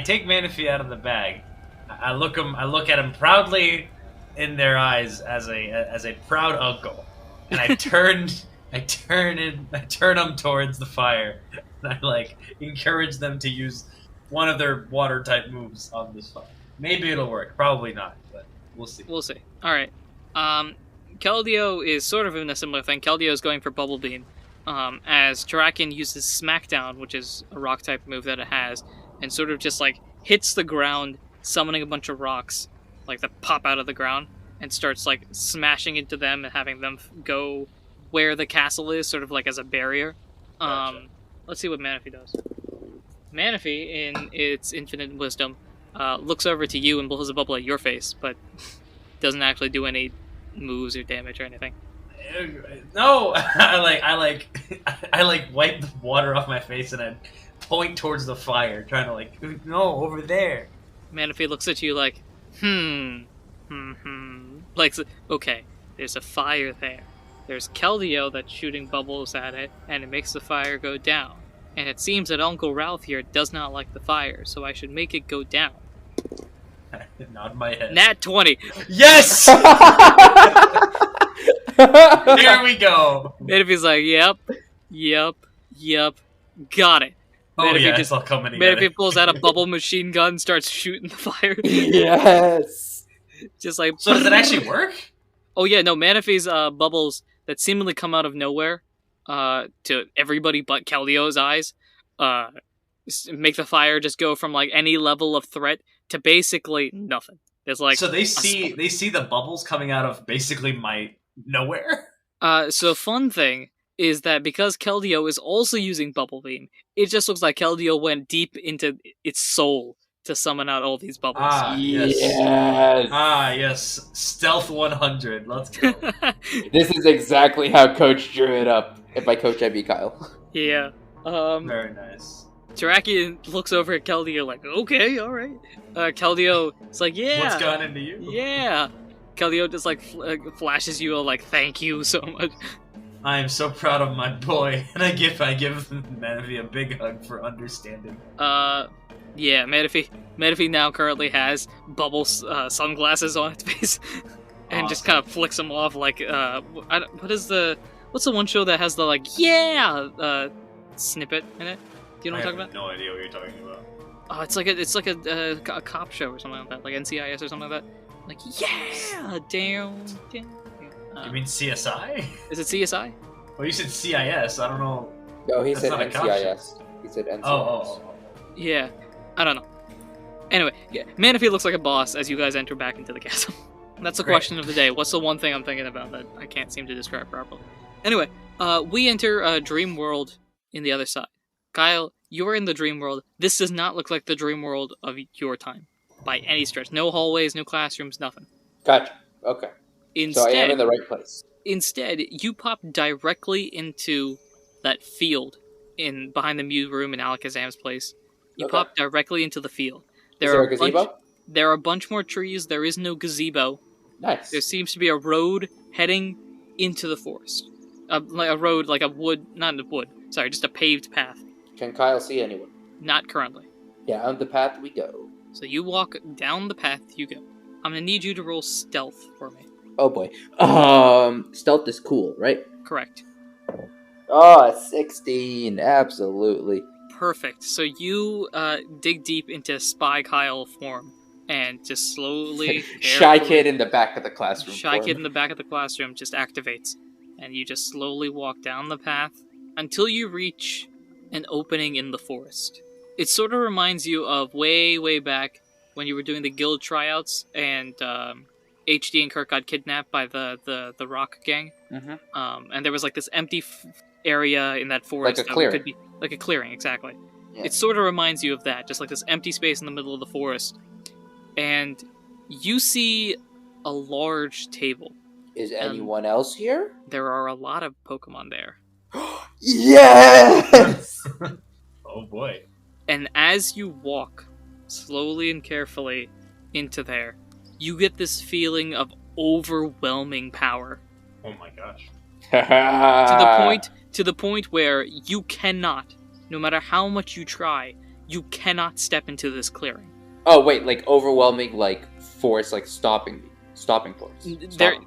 take Manaphy out of the bag. I look at him proudly in their eyes as a proud uncle, and I turn them towards the fire, and I encourage them to use one of their water type moves on this fire. Maybe it'll work. Probably not, but we'll see. We'll see. All right. Keldeo is sort of in a similar thing. Keldeo is going for Bubble Beam, as Terrakion uses Smackdown, which is a rock type move that it has, and sort of just hits the ground, summoning a bunch of rocks that pop out of the ground, and starts smashing into them and having them go where the castle is, sort of as a barrier. Gotcha. Let's see what Manaphy does. Manaphy, in its infinite wisdom, looks over to you and blows a bubble at your face, but doesn't actually do any moves or damage or anything. No, I wipe the water off my face and I point towards the fire, trying to no, over there. Manaphy looks at you like, okay, there's a fire there. There's Keldeo that's shooting bubbles at it, and it makes the fire go down. And it seems that Uncle Ralph here does not like the fire, so I should make it go down. Nod my head. Nat 20. Yes! Here we go. Manaphy's like, yep, got it. Oh Manaphy yeah, it's all coming together. Manaphy pulls out a bubble machine gun, starts shooting the fire. Yes. Just So does it actually work? Oh yeah, no, Manaphy's bubbles that seemingly come out of nowhere, to everybody but Keldeo's eyes, make the fire just go from any level of threat to basically nothing. There's so they see the bubbles coming out of basically my nowhere. So fun thing is that because Keldeo is also using Bubble Beam, it just looks like Keldeo went deep into its soul to summon out all these bubbles. Yes. Yes. Yes. Stealth 100. Let's go. This is exactly how Coach drew it up. If by Coach, I mean Kyle. Yeah. Very nice. Terrakion looks over at Keldeo like, okay, alright. Keldeo is like, yeah. What's gone into you? Yeah. Keldeo just flashes you a thank you so much. I am so proud of my boy, and I give Manaphy a big hug for understanding. Yeah, Manaphy now currently has bubble sunglasses on its face, and Awesome. just kind of flicks them off what's the one show that has the snippet in it? Do you know what I'm talking about? No idea what you're talking about. Oh, it's like a cop show or something like that, like NCIS or something like that. Down. You mean CSI? Is it CSI? Well, you said CIS. I don't know. No, he That's said not a cop NCIS. He said NCIS. Oh. Yeah, I don't know. Anyway, yeah, Manaphy looks like a boss as you guys enter back into the castle. That's the Great. question of the day. What's the one thing I'm thinking about that I can't seem to describe properly? Anyway, we enter Dream World in the other side. Kyle, you're in the Dream World. This does not look like the Dream World of your time, by any stretch. No hallways, no classrooms, nothing. Gotcha. Okay. Instead, So I am in the right place. Instead, you pop directly into that field behind the Mew room in Alakazam's place. You Okay. pop directly into the field. Is there a gazebo? There are a bunch more trees. There is no gazebo. Nice. There seems to be a road heading into the forest. like a road, like a wood, not a wood. Sorry, just a paved path. Can Kyle see anyone? Not currently. Down the path we go. So you walk down the path. You go. I'm gonna need you to roll stealth for me. Oh boy. Stealth is cool, right? Correct. Oh, 16. Absolutely. Perfect. So you dig deep into Spy Kyle form and just slowly. Shy kid in the back of the classroom. Shy kid in the back of the classroom just activates, and you just slowly walk down the path until you reach an opening in the forest. It sort of reminds you of way back when you were doing the guild tryouts and HD and Kirk got kidnapped by the rock gang. Mm-hmm. And there was like this empty area in that forest. Like a clearing. Could be like a clearing, exactly. Yeah. It sort of reminds you of that, just like this empty space in the middle of the forest. And you see a large table. Is anyone else here? There are a lot of Pokemon there. Yes! Oh boy. And as you walk slowly and carefully into there, you get this feeling of overwhelming power. Oh my gosh. To the point where you cannot, no matter how much you try, you cannot step into this clearing. Oh wait, like overwhelming, like force, like stopping force.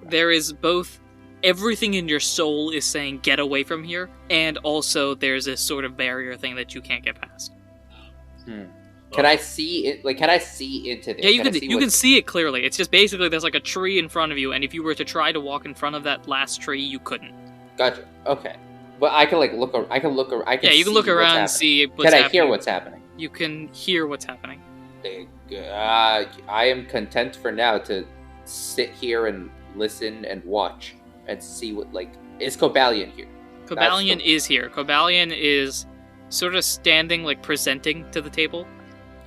There is both everything in your soul is saying get away from here, and also there's this sort of barrier thing that you can't get past. Can I see it? Like, can I see into this? Yeah, you can see it clearly. It's just basically there's like a tree in front of you, and if you were to try to walk in front of that last tree, you couldn't. Gotcha. Okay, but I can like look. I can look. I can. Yeah, you can look around and see what's happening. Can I hear what's happening? You can hear what's happening. I am content for now to sit here and listen and watch and see what, like, is Cobalion here? Cobalion is here. Cobalion is sort of standing, like, presenting to the table.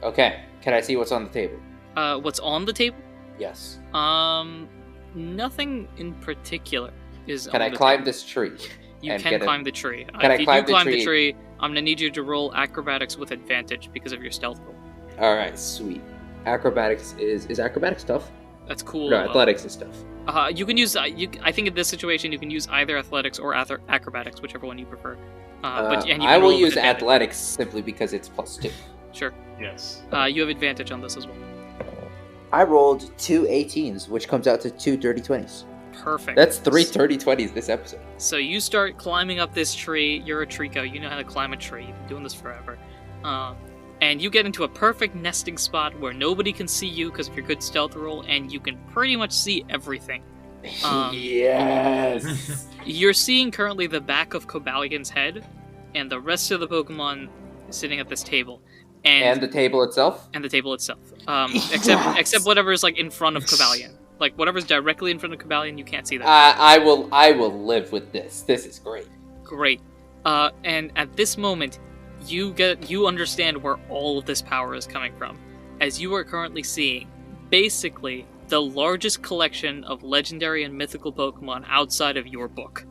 Okay. Can I see what's on the table? What's on the table? Yes. Nothing in particular is Can on I the climb table. this tree? You can climb the tree. Can I if you climb do climb the the tree? tree, I'm gonna need you to roll acrobatics with advantage because of your stealth roll. Alright, sweet. Acrobatics is acrobatics tough? That's cool. No, athletics is tough. You can use. I think in this situation you can use either athletics or acrobatics, whichever one you prefer. And you can I will roll with use advantage. athletics simply because it's +2. Sure. Yes. You have advantage on this as well. I rolled 2 18s, which comes out to 2 dirty 20s. Perfect. That's 3 dirty 20s this episode. So you start climbing up this tree. You're a Trico. You know how to climb a tree. You've been doing this forever. And you get into a perfect nesting spot where nobody can see you because of your good stealth roll, and you can pretty much see everything. Yes! You're seeing currently the back of Cobalion's head, and the rest of the Pokemon sitting at this table. And the table itself? And the table itself. Except whatever's like in front of Cobalion. Like whatever's directly in front of Cobalion, you can't see that. I will live with this. This is great. Great. And at this moment, you understand where all of this power is coming from, as you are currently seeing basically the largest collection of legendary and mythical Pokemon outside of your book.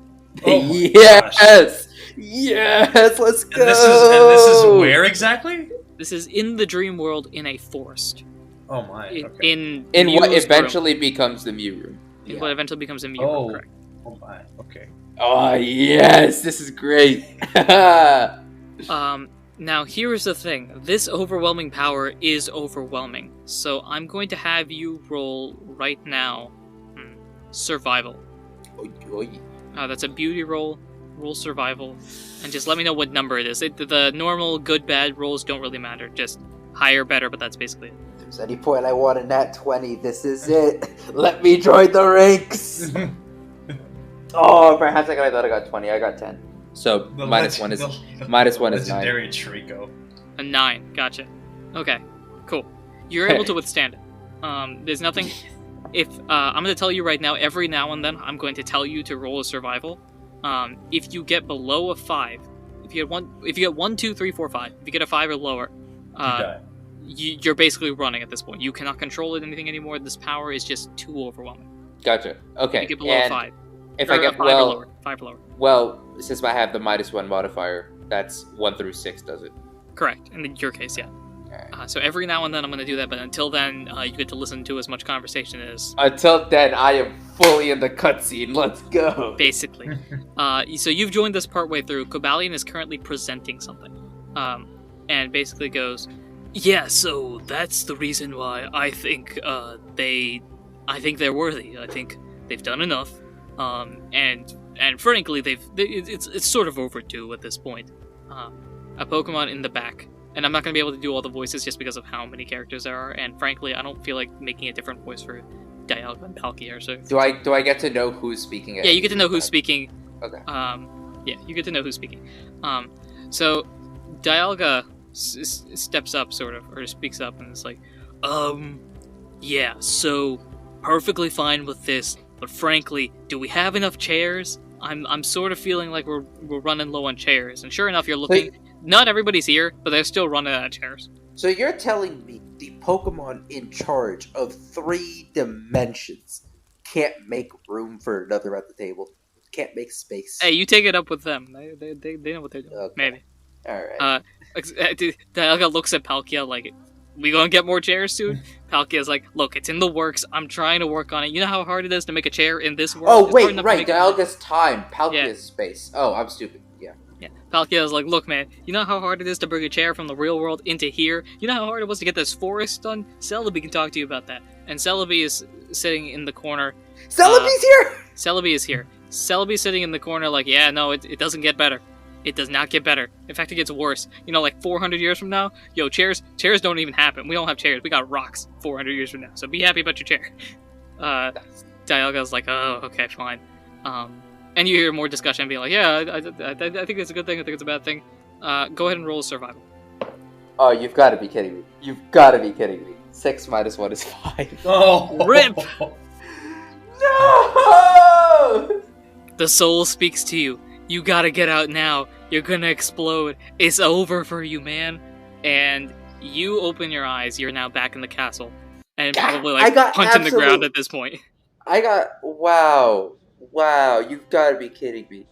Oh yes! Gosh. Yes! Let's go! And this is where exactly? This is in the dream world in a forest. Oh my. Okay. In what Mew's eventually becomes the Mew room. In what eventually becomes a Mew room, correct. Oh my. Okay. Oh yes! This is great! Now here's the thing. This overwhelming power is overwhelming. So I'm going to have you roll right now. Survival. That's a beauty roll. Roll survival. And just let me know what number it is. The normal good, bad rolls don't really matter. Just higher, better, but that's basically it. If there's any point I want a nat 20, this is it. Let me join the ranks! Oh, perhaps I thought I got 20. I got 10. So minus one is 9. Legendary Trico. A 9. Gotcha. Okay. Cool. You're able to withstand it. There's nothing. If I'm going to tell you right now, every now and then, I'm going to tell you to roll a survival. If you get below a 5, if you get 1, 2, 3, 4, 5, if you get a 5 or lower, you're basically running at this point. You cannot control anything anymore. This power is just too overwhelming. Gotcha. Okay. You get below 5. If I get 5 or lower. 5 or lower. Well, since I have the -1 modifier, that's 1 through 6, does it? Correct. In your case, yeah. So every now and then I'm going to do that, but until then, you get to listen to as much conversation as... Until then, I am fully in the cutscene. Let's go. Basically. So you've joined this partway through. Cobalion is currently presenting something. And basically goes, Yeah, so that's the reason why I think they're worthy. I think they've done enough. And frankly, it's sort of overdue at this point. a Pokemon in the back. And I'm not going to be able to do all the voices just because of how many characters there are. And frankly, I don't feel like making a different voice for Dialga and Palkia. So Do I get to know who's speaking? yeah, you get to know who's speaking. Okay. Yeah, you get to know who's speaking. So Dialga steps up, sort of, or speaks up, and it's like, Yeah, so perfectly fine with this, but frankly, do we have enough chairs? I'm sort of feeling like we're running low on chairs. And sure enough, you're looking. Not everybody's here, but they're still running out of chairs. So you're telling me the Pokemon in charge of 3 dimensions can't make room for another at the table? Can't make space? Hey, you take it up with them. They know what they're doing. Okay. Maybe. Alright. Dialga looks at Palkia like, we gonna get more chairs soon? Palkia's like, look, it's in the works. I'm trying to work on it. You know how hard it is to make a chair in this world? Oh, It's hard wait, enough to right. make Dialga's time. Palkia's Yeah. space. Oh, I'm stupid. Yeah. Yeah. Palkia's like, look, man, you know how hard it is to bring a chair from the real world into here? You know how hard it was to get this forest done? Celebi can talk to you about that. And Celebi is sitting in the corner. Celebi's here! Celebi is here. Celebi's sitting in the corner like, yeah, no, it doesn't get better. It does not get better. In fact, it gets worse. You know, like 400 years from now, chairs don't even happen. We don't have chairs. We got rocks 400 years from now. So be happy about your chair. Dialga's like, oh, okay, fine. And you hear more discussion being like, yeah, I think it's a good thing. I think it's a bad thing. Go ahead and roll survival. Oh, you've got to be kidding me. You've got to be kidding me. 6 minus 1 is 5. Oh, Rip! No! The soul speaks to you. You gotta get out now. You're gonna explode. It's over for you, man. And you open your eyes. You're now back in the castle. And probably I got punching the ground at this point. Wow, you've got to be kidding me.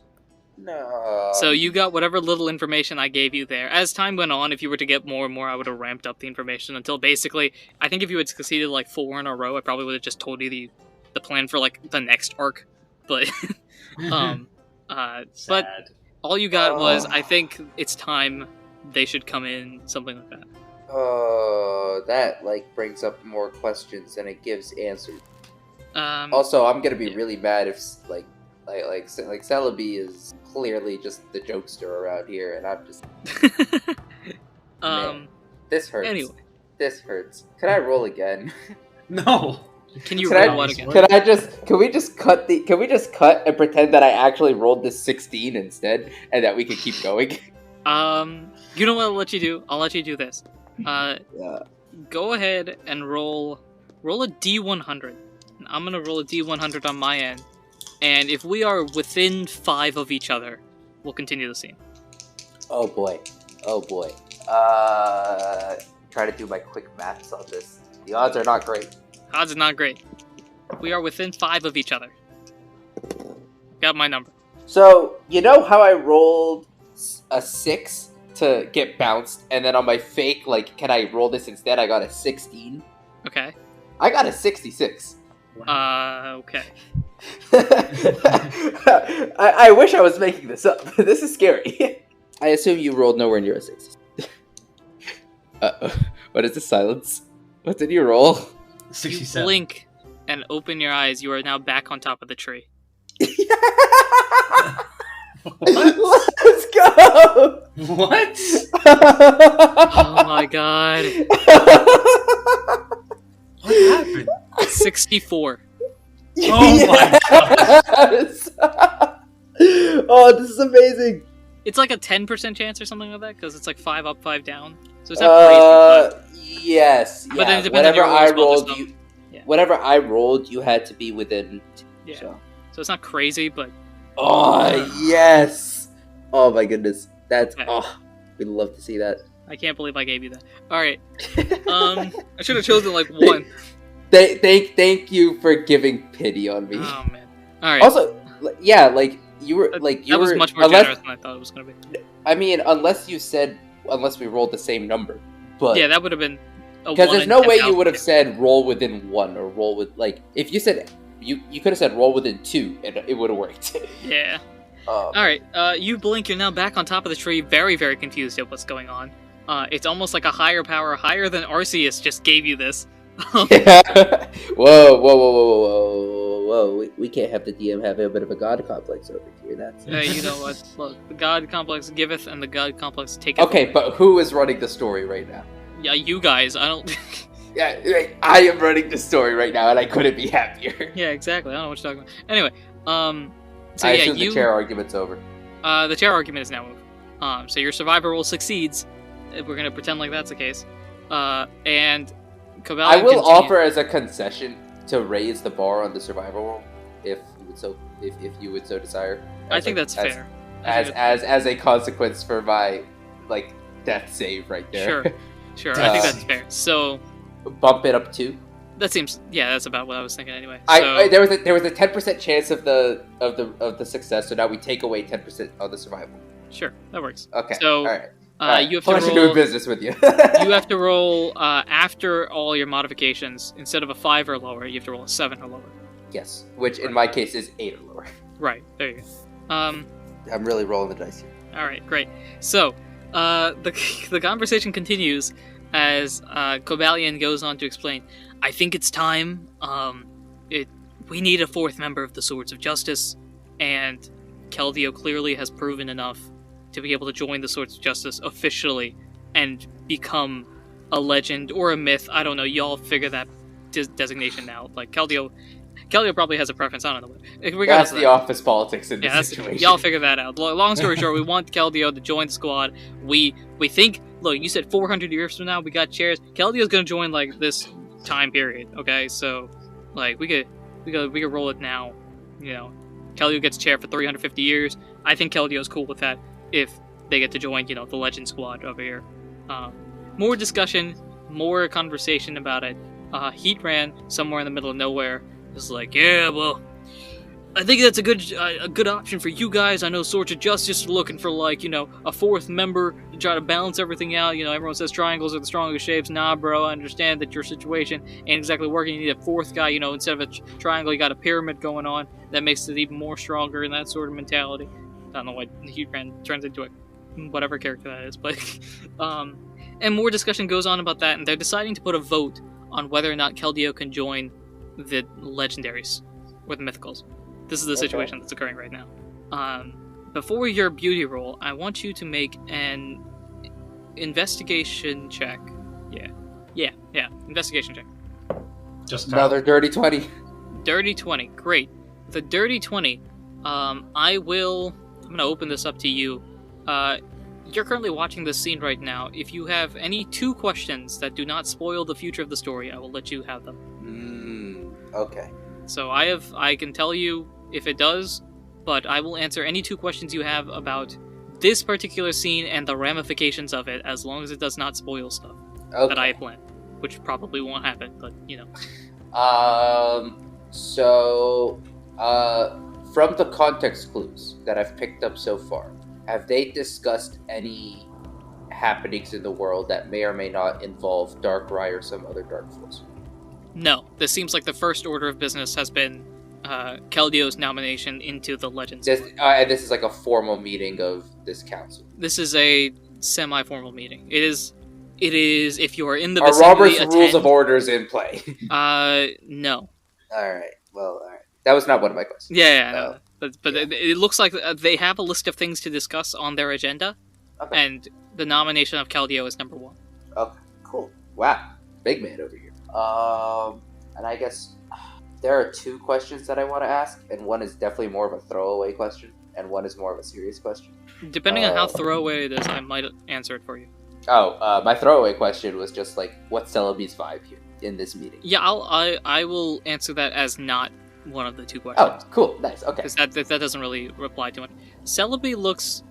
No. So you got whatever little information I gave you there. As time went on, if you were to get more and more, I would have ramped up the information until basically, I think if you had succeeded like 4 in a row, I probably would have just told you the plan for like the next arc. But, but all you got was, I think it's time they should come in, something like that. Oh, that brings up more questions than it gives answers. Also, I'm gonna be really mad if Celebi is clearly just the jokester around here, and I'm just man, this hurts. Anyway, this hurts. Can I roll again? no. Can you Can roll I- what again? Can we just cut and pretend that I actually rolled this 16 instead, and that we can keep going? You know what I'll let you do? I'll let you do this. Yeah. Go ahead and roll a D100. And I'm gonna roll a D100 on my end. And if we are within 5 of each other, we'll continue the scene. Oh boy. Try to do my quick maths on this. The odds are not great. Odds are not great. We are within 5 of each other. Got my number. So, you know how I rolled a 6 to get bounced, and then on my fake, can I roll this instead? I got a 16. Okay. I got a 66. Okay. I wish I was making this up. This is scary. I assume you rolled nowhere near a 6. What is the silence? What did you roll? You 67. blink and open your eyes. You are now back on top of the tree. Let's go! What? Oh my god. What happened? 64. Oh my Yes! Oh, this is amazing. It's like a 10% chance or something like that, because it's like 5 up, 5 down. So it's not crazy, Yes. But then it depends on whatever your I rolls, well, rolled, there's you. yeah. Whatever I rolled, you had to be within. Yeah. So. So it's not crazy, but Oh yes! Oh my goodness, that's Okay. we'd love to see that. I can't believe I gave you that. Alright. I should have chosen like 1. Thank you for giving pity on me. Oh man. Alright. Also, yeah, you were that was much more generous than I thought it was going to be. I mean, unless we rolled the same number. but Yeah, that would have been a because 1 there's in no way you 10,000 would have chance. said roll within 1 or roll with like if you said you could have said roll within 2 and it would have worked. Yeah. Alright, you blink, you're now back on top of the tree, very, very confused at what's going on. It's almost like a higher power, higher than Arceus, just gave you this. Yeah. Whoa. We can't have the DM have a bit of a god complex over here. That's You know what? Look, the God Complex giveth and the God Complex taketh. okay, but who is running the story right now? Yeah, you guys, I don't... Yeah, I am running the story right now, and I couldn't be happier. Yeah, exactly, I don't know what you're talking about. Anyway, so I yeah, assume the chair argument's over. The chair argument is now over. So your survivor roll succeeds. If we're gonna pretend like that's the case. And Cobalion I will continue- offer as a concession to raise the bar on the survival roll, if you would so desire. I think that's fair. As a consequence for my death save right there. Sure. I think that's fair. So Bump it up 2. that seems, yeah, that's about what I was thinking anyway. There was a 10% chance of the success, so now we take away 10% of the survival. Sure, that works. Okay. So all right. you have Pleasure to doing roll. business with you. You have to roll after all your modifications. Instead of a 5 or lower, you have to roll a 7 or lower. Yes, which in my case is 8 or lower. Right. There you go. I'm really rolling the dice here. All right. Great. So the conversation continues as Cobalion goes on to explain. I think it's time. We need a 4th member of the Swords of Justice, and Keldeo clearly has proven enough to be able to join the Swords of Justice officially and become a legend or a myth. I don't know. Y'all figure that designation out. Like Keldeo probably has a preference. I don't know. That's the office politics in this situation. Y'all figure that out. Long story short, we want Keldeo to join the squad. We think. Look, you said 400 years from now we got chairs. Keldeo's gonna join like this time period. Okay, so like we could roll it now. You know, Keldeo gets a chair for 350 years. I think Keldeo's cool with that if they get to join, the Legend Squad over here. More discussion, more conversation about it. Heatran, somewhere in the middle of nowhere, is like, yeah, well, I think that's a good option for you guys. I know Swords of Justice are looking for, like, a 4th member to try to balance everything out. Everyone says triangles are the strongest shapes. Nah, bro, I understand that your situation ain't exactly working. You need a 4th guy, instead of a triangle, you got a pyramid going on. That makes it even more stronger in that sort of mentality. I don't know why Heatran turns into whatever character that is, but and more discussion goes on about that, and they're deciding to put a vote on whether or not Keldeo can join the legendaries or the mythicals. This is the situation that's occurring right now. Before your beauty roll, I want you to make an investigation check. Yeah, investigation check. Just Another dirty 20. Dirty 20, great. The dirty 20, I'm gonna open this up to you. You're currently watching this scene right now. If you have any 2 questions that do not spoil the future of the story, I will let you have them. Okay. So I can tell you if it does, but I will answer any 2 questions you have about this particular scene and the ramifications of it, as long as it does not spoil stuff that I planned, which probably won't happen, but So, from the context clues that I've picked up so far, have they discussed any happenings in the world that may or may not involve Darkrai or some other Dark Force? No, this seems like the first order of business has been Keldeo's nomination into the Legends. This is like a formal meeting of this council. This is a semi-formal meeting. It is if you are in the Are vicinity, Robert's Rules of Orders in play? No. Alright, well, alright. That was not one of my questions. Yeah, no. But it looks like they have a list of things to discuss on their agenda, and the nomination of Keldeo is number 1. Okay, cool. Wow, big man over here. And I guess there are 2 questions that I want to ask, and one is definitely more of a throwaway question, and one is more of a serious question. Depending on how throwaway it is, I might answer it for you. My throwaway question was just like, what's Celebi's vibe here in this meeting? Yeah, I will answer that as not one of the 2 questions. Oh, cool, nice, okay. Because that doesn't really reply to it. Celebi looks...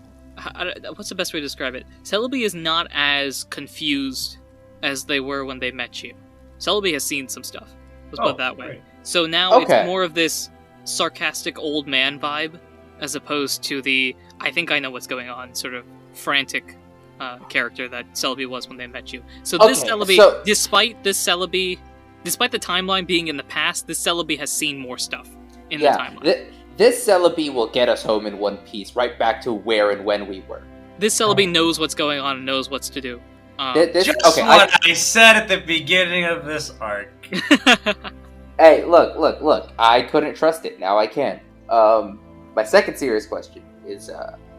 What's the best way to describe it? Celebi is not as confused as they were when they met you. Celebi has seen some stuff. Let's put it that way. Great. So now it's more of this sarcastic old man vibe, as opposed to the I think I know what's going on, sort of frantic character that Celebi was when they met you. So this Okay, Celebi, so- despite the timeline being in the past, this Celebi has seen more stuff in the timeline. This Celebi will get us home in one piece, right back to where and when we were. This Celebi knows what's going on and knows what's to do. Just what I said at the beginning of this arc. Hey, look. I couldn't trust it. Now I can. My second serious question is,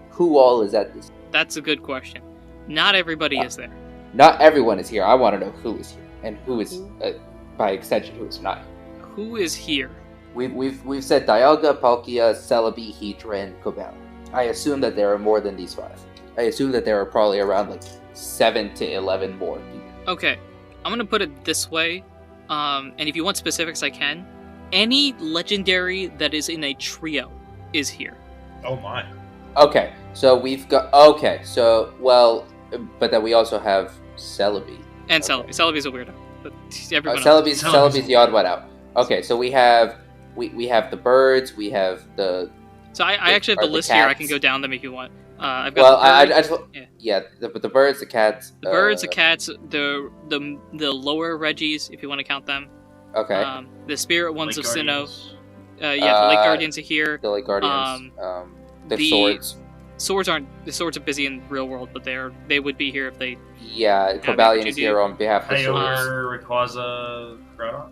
who all is at this? That's a good question. Not everybody is there. Not everyone is here. I want to know who is here and who is, by extension, who is not here. Who is here? We've said Dialga, Palkia, Celebi, Heatran, and Cobalt. I assume that there are more than these 5. I assume that there are probably around like 7 to 11 more people. Okay, I'm gonna put it this way, and if you want specifics, I can. Any legendary that is in a trio is here. Oh my. Okay, so we've got but then we also have Celebi. And Okay. Celebi's a weirdo, but everyone else. Celebi's the odd one out. Okay, so we have the birds, we have the. So I actually have the the list here. I can cats. go down them if you want. I've got the birds, the cats. the birds, the cats, the lower Reggies, if you want to count them. Okay. The spirit ones Lake of Sinnoh. Guardians. The Lake Guardians are here. the Lake Guardians. The the- swords. The swords are busy in real world, but they would be here if they. Yeah, Cobalion is here on behalf of the swords. Kyogre, Rayquaza, Groudon?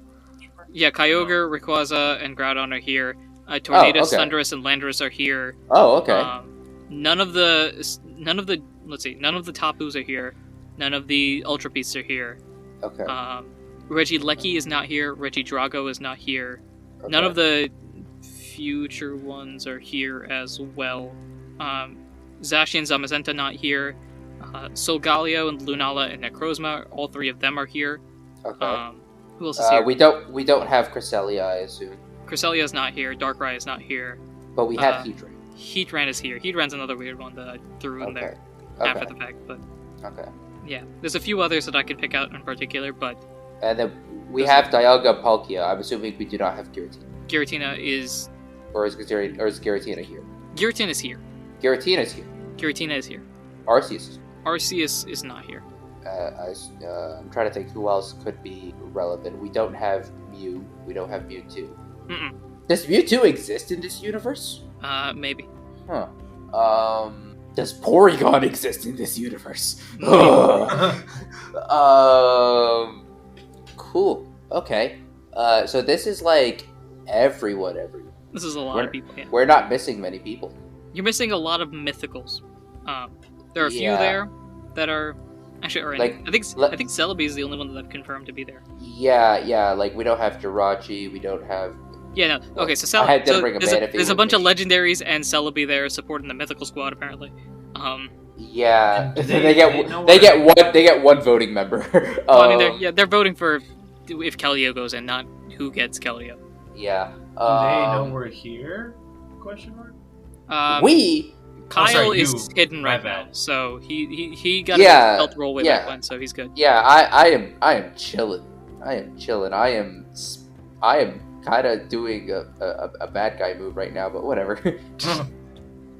Yeah, Kyogre, Rayquaza, and Groudon are here. Tornadus, okay. Thundurus, and Landorus are here. Oh, okay. None of the Tapus are here. None of the Ultra Beasts are here. Okay. Regieleki is not here. Regidrago is not here. Okay. None of the future ones are here as well. Zacian, Zamazenta not here. Solgaleo and Lunala and Necrozma, all 3 of them are here. Okay. Who else is here? we don't have Cresselia, I assume, Cresselia is not here. Darkrai is not here. but we have Heatran. Heatran is here. Heatran's another weird one that I threw in there after the fact, but Okay. yeah, there's a few others that I could pick out in particular, but And then we have Dialga, Palkia. I'm assuming we do not have Giratina. Giratina is Or is Giratina here? Giratina is here. Giratina's here. Giratina is here. Arceus is Arceus is not here. I'm trying to think who else could be relevant. We don't have Mew. We don't have Mewtwo. Mm-mm. Does Mewtwo exist in this universe? Maybe. Huh. Does Porygon exist in this universe? Cool. Okay. So this is like everyone. This is a lot of people. Yeah. We're not missing many people. You're missing a lot of mythicals. There are a few Yeah. there that are actually already. Like, I think Celebi is the only one that I've confirmed to be there. Yeah. Like we don't have Jirachi. We don't have. Yeah, no. Okay, so I didn't bring a there's Manaphy there's a with bunch me. of legendaries and Celebi there supporting the mythical squad apparently. Yeah, And they know get one voting member. Well, I mean, they're voting for if Keldeo goes in, not who gets Keldeo. Yeah. They know we're here? Question mark? We. Kyle sorry, is you. hidden My right bad. now, so he got Yeah, a belt roll way yeah. back when, so he's good. Yeah, I am chilling. I am kind of doing a bad guy move right now, but whatever.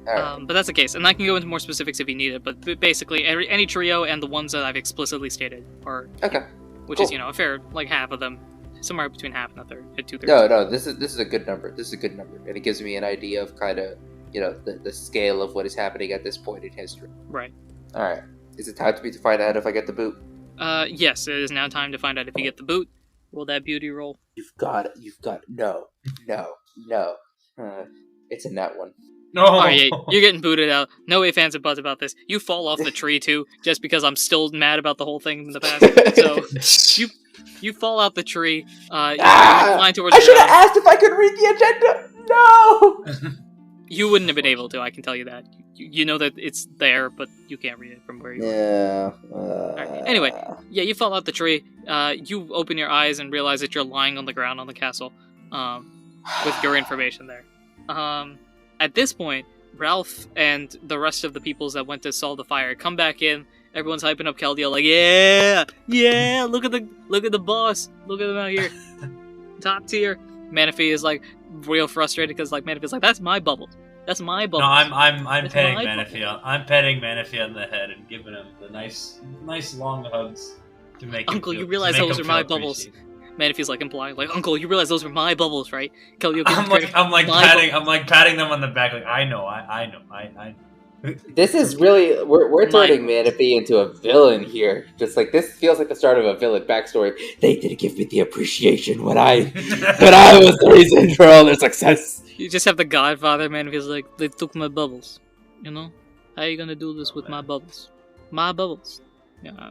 Alright. But that's the case, and I can go into more specifics if you need it. But basically, any trio and the ones that I've explicitly stated are Okay. which Cool. is a fair half of them, somewhere between half and a third, 2/3. No, this is a good number. This is a good number, and it gives me an idea of kind of the scale of what is happening at this point in history. Right. All right, is it time to find out if I get the boot? Yes, it is now time to find out if you get the boot. Roll that beauty roll. You've got no. It's a nat one. No! Oh, yeah, you're getting booted out. No ifs, ands, and buts about this. You fall off the tree, too, just because I'm still mad about the whole thing in the past. So, you fall out the tree. You flying towards I the should have ground. asked if I could read the agenda. No. You wouldn't have been able to, I can tell you that. You know that it's there, but you can't read it from where you are. Yeah. Alright, anyway. Yeah, you fall out the tree. You open your eyes and realize that you're lying on the ground on the castle, with your information there. At this point, Ralph and the rest of the peoples that went to solve the fire come back in. Everyone's hyping up Keldeo like, yeah, look at the boss, look at him out here, top tier. Manaphy is like real frustrated because Manaphy's like, that's my bubble, That's my No, bubbles. I'm That's petting my Manaphy. bubbles. I'm petting Manaphy on the head and giving him the nice long hugs to make Uncle, him feel, you realize to make those him are my feel bubbles. appreciated. Manaphy's like implying, like, Uncle, you realize those were my bubbles, right? Kelly, give him I'm like credit. My patting them on the back. Like I know. This is really we're My- turning Manaphy into a villain here. Just like this feels like the start of a villain backstory. They didn't give me the appreciation when I was the reason for all their success. You just have the Godfather, Manaphy's like, they took my bubbles. You know? How are you gonna do this with my bubbles? My bubbles. Yeah.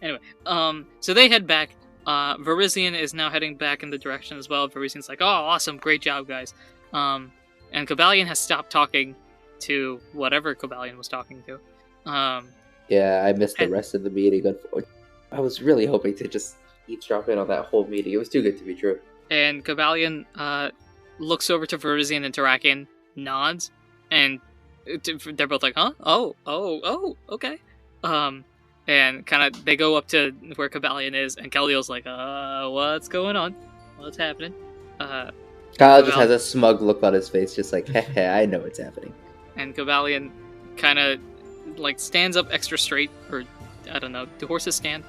Anyway, so they head back. Verizian is now heading back in the direction as well. Verizian's like, oh, awesome, great job, guys. And Cobalion has stopped talking to whatever Cobalion was talking to. Yeah, I missed the rest of the meeting. I was really hoping to just eavesdrop in on that whole meeting. It was too good to be true. And Cobalion looks over to Verizian and Tarakian, nods, and they're both like, huh? Oh, okay. And kind of, they go up to where Cobalion is, and Kelio's like, what's going on? What's happening? Kyle just has a smug look on his face, just like, heh, I know what's happening. And Cobalion kind of, like, stands up extra straight, or, I don't know, do horses stand?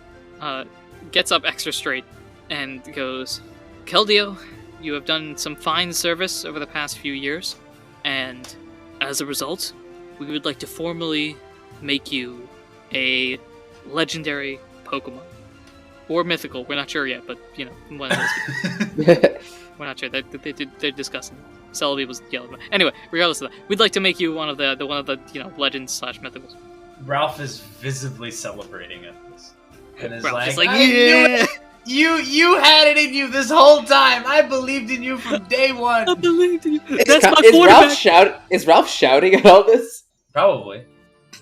Gets up extra straight, and goes, Keldeo, you have done some fine service over the past few years, and as a result, we would like to formally make you a legendary Pokemon. Or mythical, we're not sure yet, but, you know, one of those. We're not sure. They're discussing. Celebi was yelling. Anyway, regardless of that, we'd like to make you one of the legends / mythicals. Ralph is visibly celebrating at this, and is Ralph is like, like, I knew yeah! it! You had it in you this whole time. I believed in you from day one. I believed in you. Is That's my Ralph quarterback. Is Ralph shouting at all this? Probably.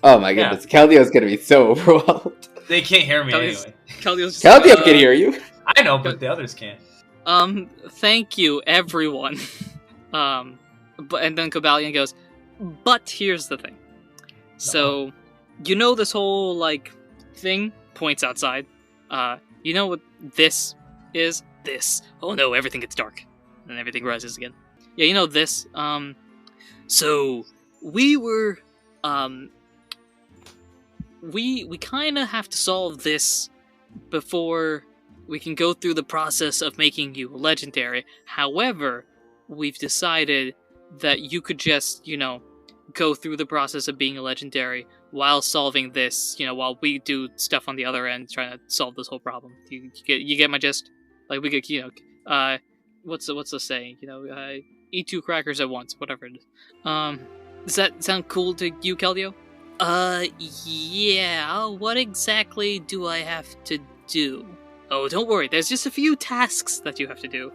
Oh my goodness, Keldeo's gonna be so overwhelmed. They can't hear me anyway. Keldeo can hear you. I know, but the others can't. Thank you, everyone. And then Cobalion goes, but here's the thing. So, you know this whole, like, thing? Points outside. You know what this is? This. Oh no, everything gets dark. And everything rises again. Yeah, you know this. So, we were, we kind of have to solve this before we can go through the process of making you legendary. However, we've decided that you could just, you know, go through the process of being a legendary while solving this, you know, while we do stuff on the other end trying to solve this whole problem. You get my gist? Like, we could, you know, what's the saying? You know, eat 2 crackers at once, whatever it is. Does that sound cool to you, Keldeo? Yeah, what exactly do I have to do? Oh, don't worry, there's just a few tasks that you have to do.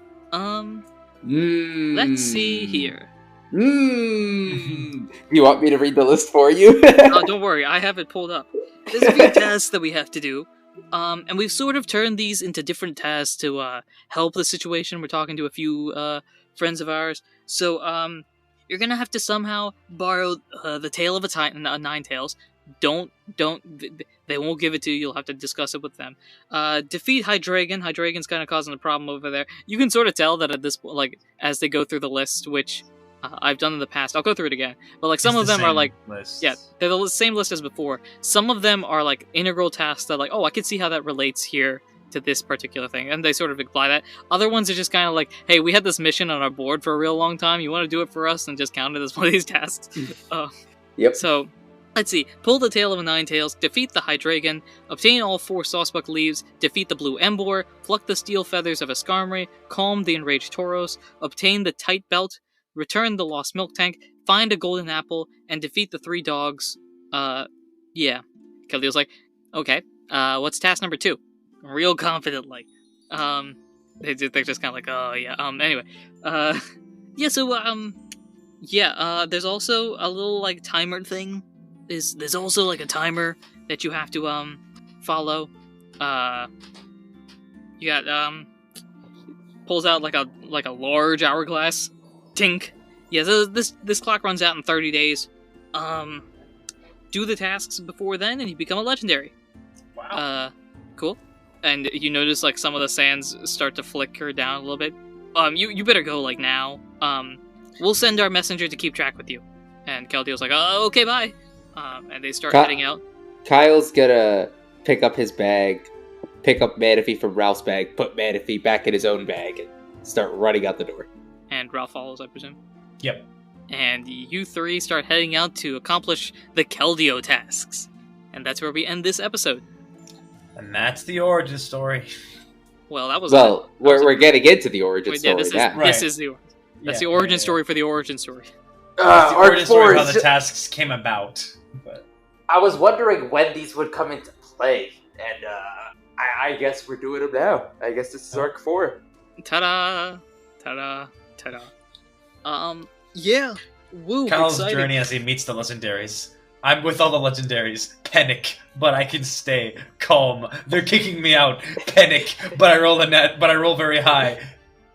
Let's see here. You want me to read the list for you? Oh, don't worry, I have it pulled up. There's a few tasks that we have to do. And we've sort of turned these into different tasks to, help the situation. We're talking to a few, friends of ours. So, you're gonna have to somehow borrow, the tail of a Ninetales. They won't give it to you. You'll have to discuss it with them. Defeat Hydreigon. Hydreigon's kind of causing a problem over there. You can sort of tell that at this point, like, as they go through the list, which I've done in the past. I'll go through it again. But, like, some of them are, like, list. yeah, they're the same list as before. Some of them are, like, integral tasks that, like, oh, I can see how that relates here to this particular thing. And they sort of imply that. Other ones are just kind of like, hey, we had this mission on our board for a real long time. You want to do it for us? And just count it as one of these tasks. Yep. So, let's see. Pull the tail of a Ninetales, defeat the Hydreigon, obtain all 4 Sawsbuck leaves, defeat the blue Embor, pluck the steel feathers of a Skarmory, calm the enraged Tauros, obtain the tight belt, return the lost milk tank, find a golden apple, and defeat the 3 dogs. Yeah. Keldeo's like, okay, what's task number 2? Real confident, like. They're just kind of like, oh, yeah. Anyway. Yeah, so, yeah, there's also a little, like, timer thing. There's also, like, a timer that you have to, follow. You got, pulls out, like a large hourglass. Tink. Yeah, so this clock runs out in 30 days. Do the tasks before then, and you become a legendary. Wow. Cool. And you notice, like, some of the sands start to flicker down a little bit. You better go, like, now. We'll send our messenger to keep track with you. And Keldio's like, "Oh, okay, bye." And they start Ka- heading out. Kyle's gonna pick up his bag, pick up Manaphy from Ralph's bag, put Manaphy back in his own bag, and start running out the door. And Ralph follows, I presume. Yep. And you three start heading out to accomplish the Keldio tasks. And that's where we end this episode. And that's the origin story. Well, that was Well, we're getting into the origin Wait, story this now. is Right. this is the origin. That's the origin story for the origin story. It's the Arc origin story 4 of how is the ju- tasks came about. But I was wondering when these would come into play, and I guess we're doing them now. I guess this is Arc 4. Ta-da! Ta-da! Ta-da! Yeah. Woo! Kyle's exciting. journey as he meets the legendaries. I'm with all the legendaries. Panic, but I can stay calm. They're kicking me out. Panic, but I roll a net. But I roll very high.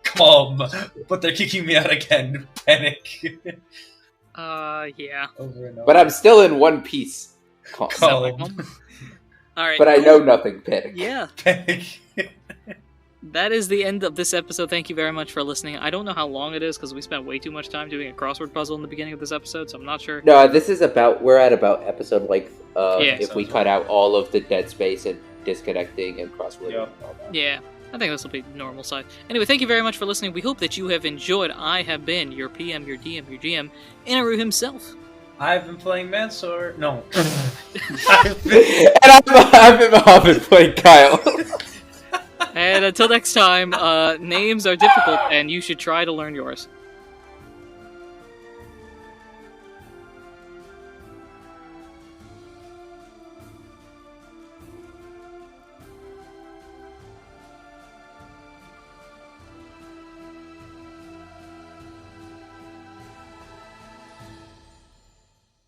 Calm, but they're kicking me out again. Panic. Yeah. Over and over. But I'm still in one piece. Calm. All right. But I know nothing, Panic. Yeah. Panic. That is the end of this episode. Thank you very much for listening. I don't know how long it is because we spent way too much time doing a crossword puzzle in the beginning of this episode, so I'm not sure. No, this is we're at about episode length Yeah, if we sounds cut out all of the dead space and disconnecting and crossword. Yep. And all that. Yeah, I think this will be normal side. Anyway, thank you very much for listening. We hope that you have enjoyed. I have been your PM, your DM, your GM, Anirudh himself. I've been playing Mansour. No. And I've been Mohammed playing Kyle. And until next time, names are difficult, and you should try to learn yours.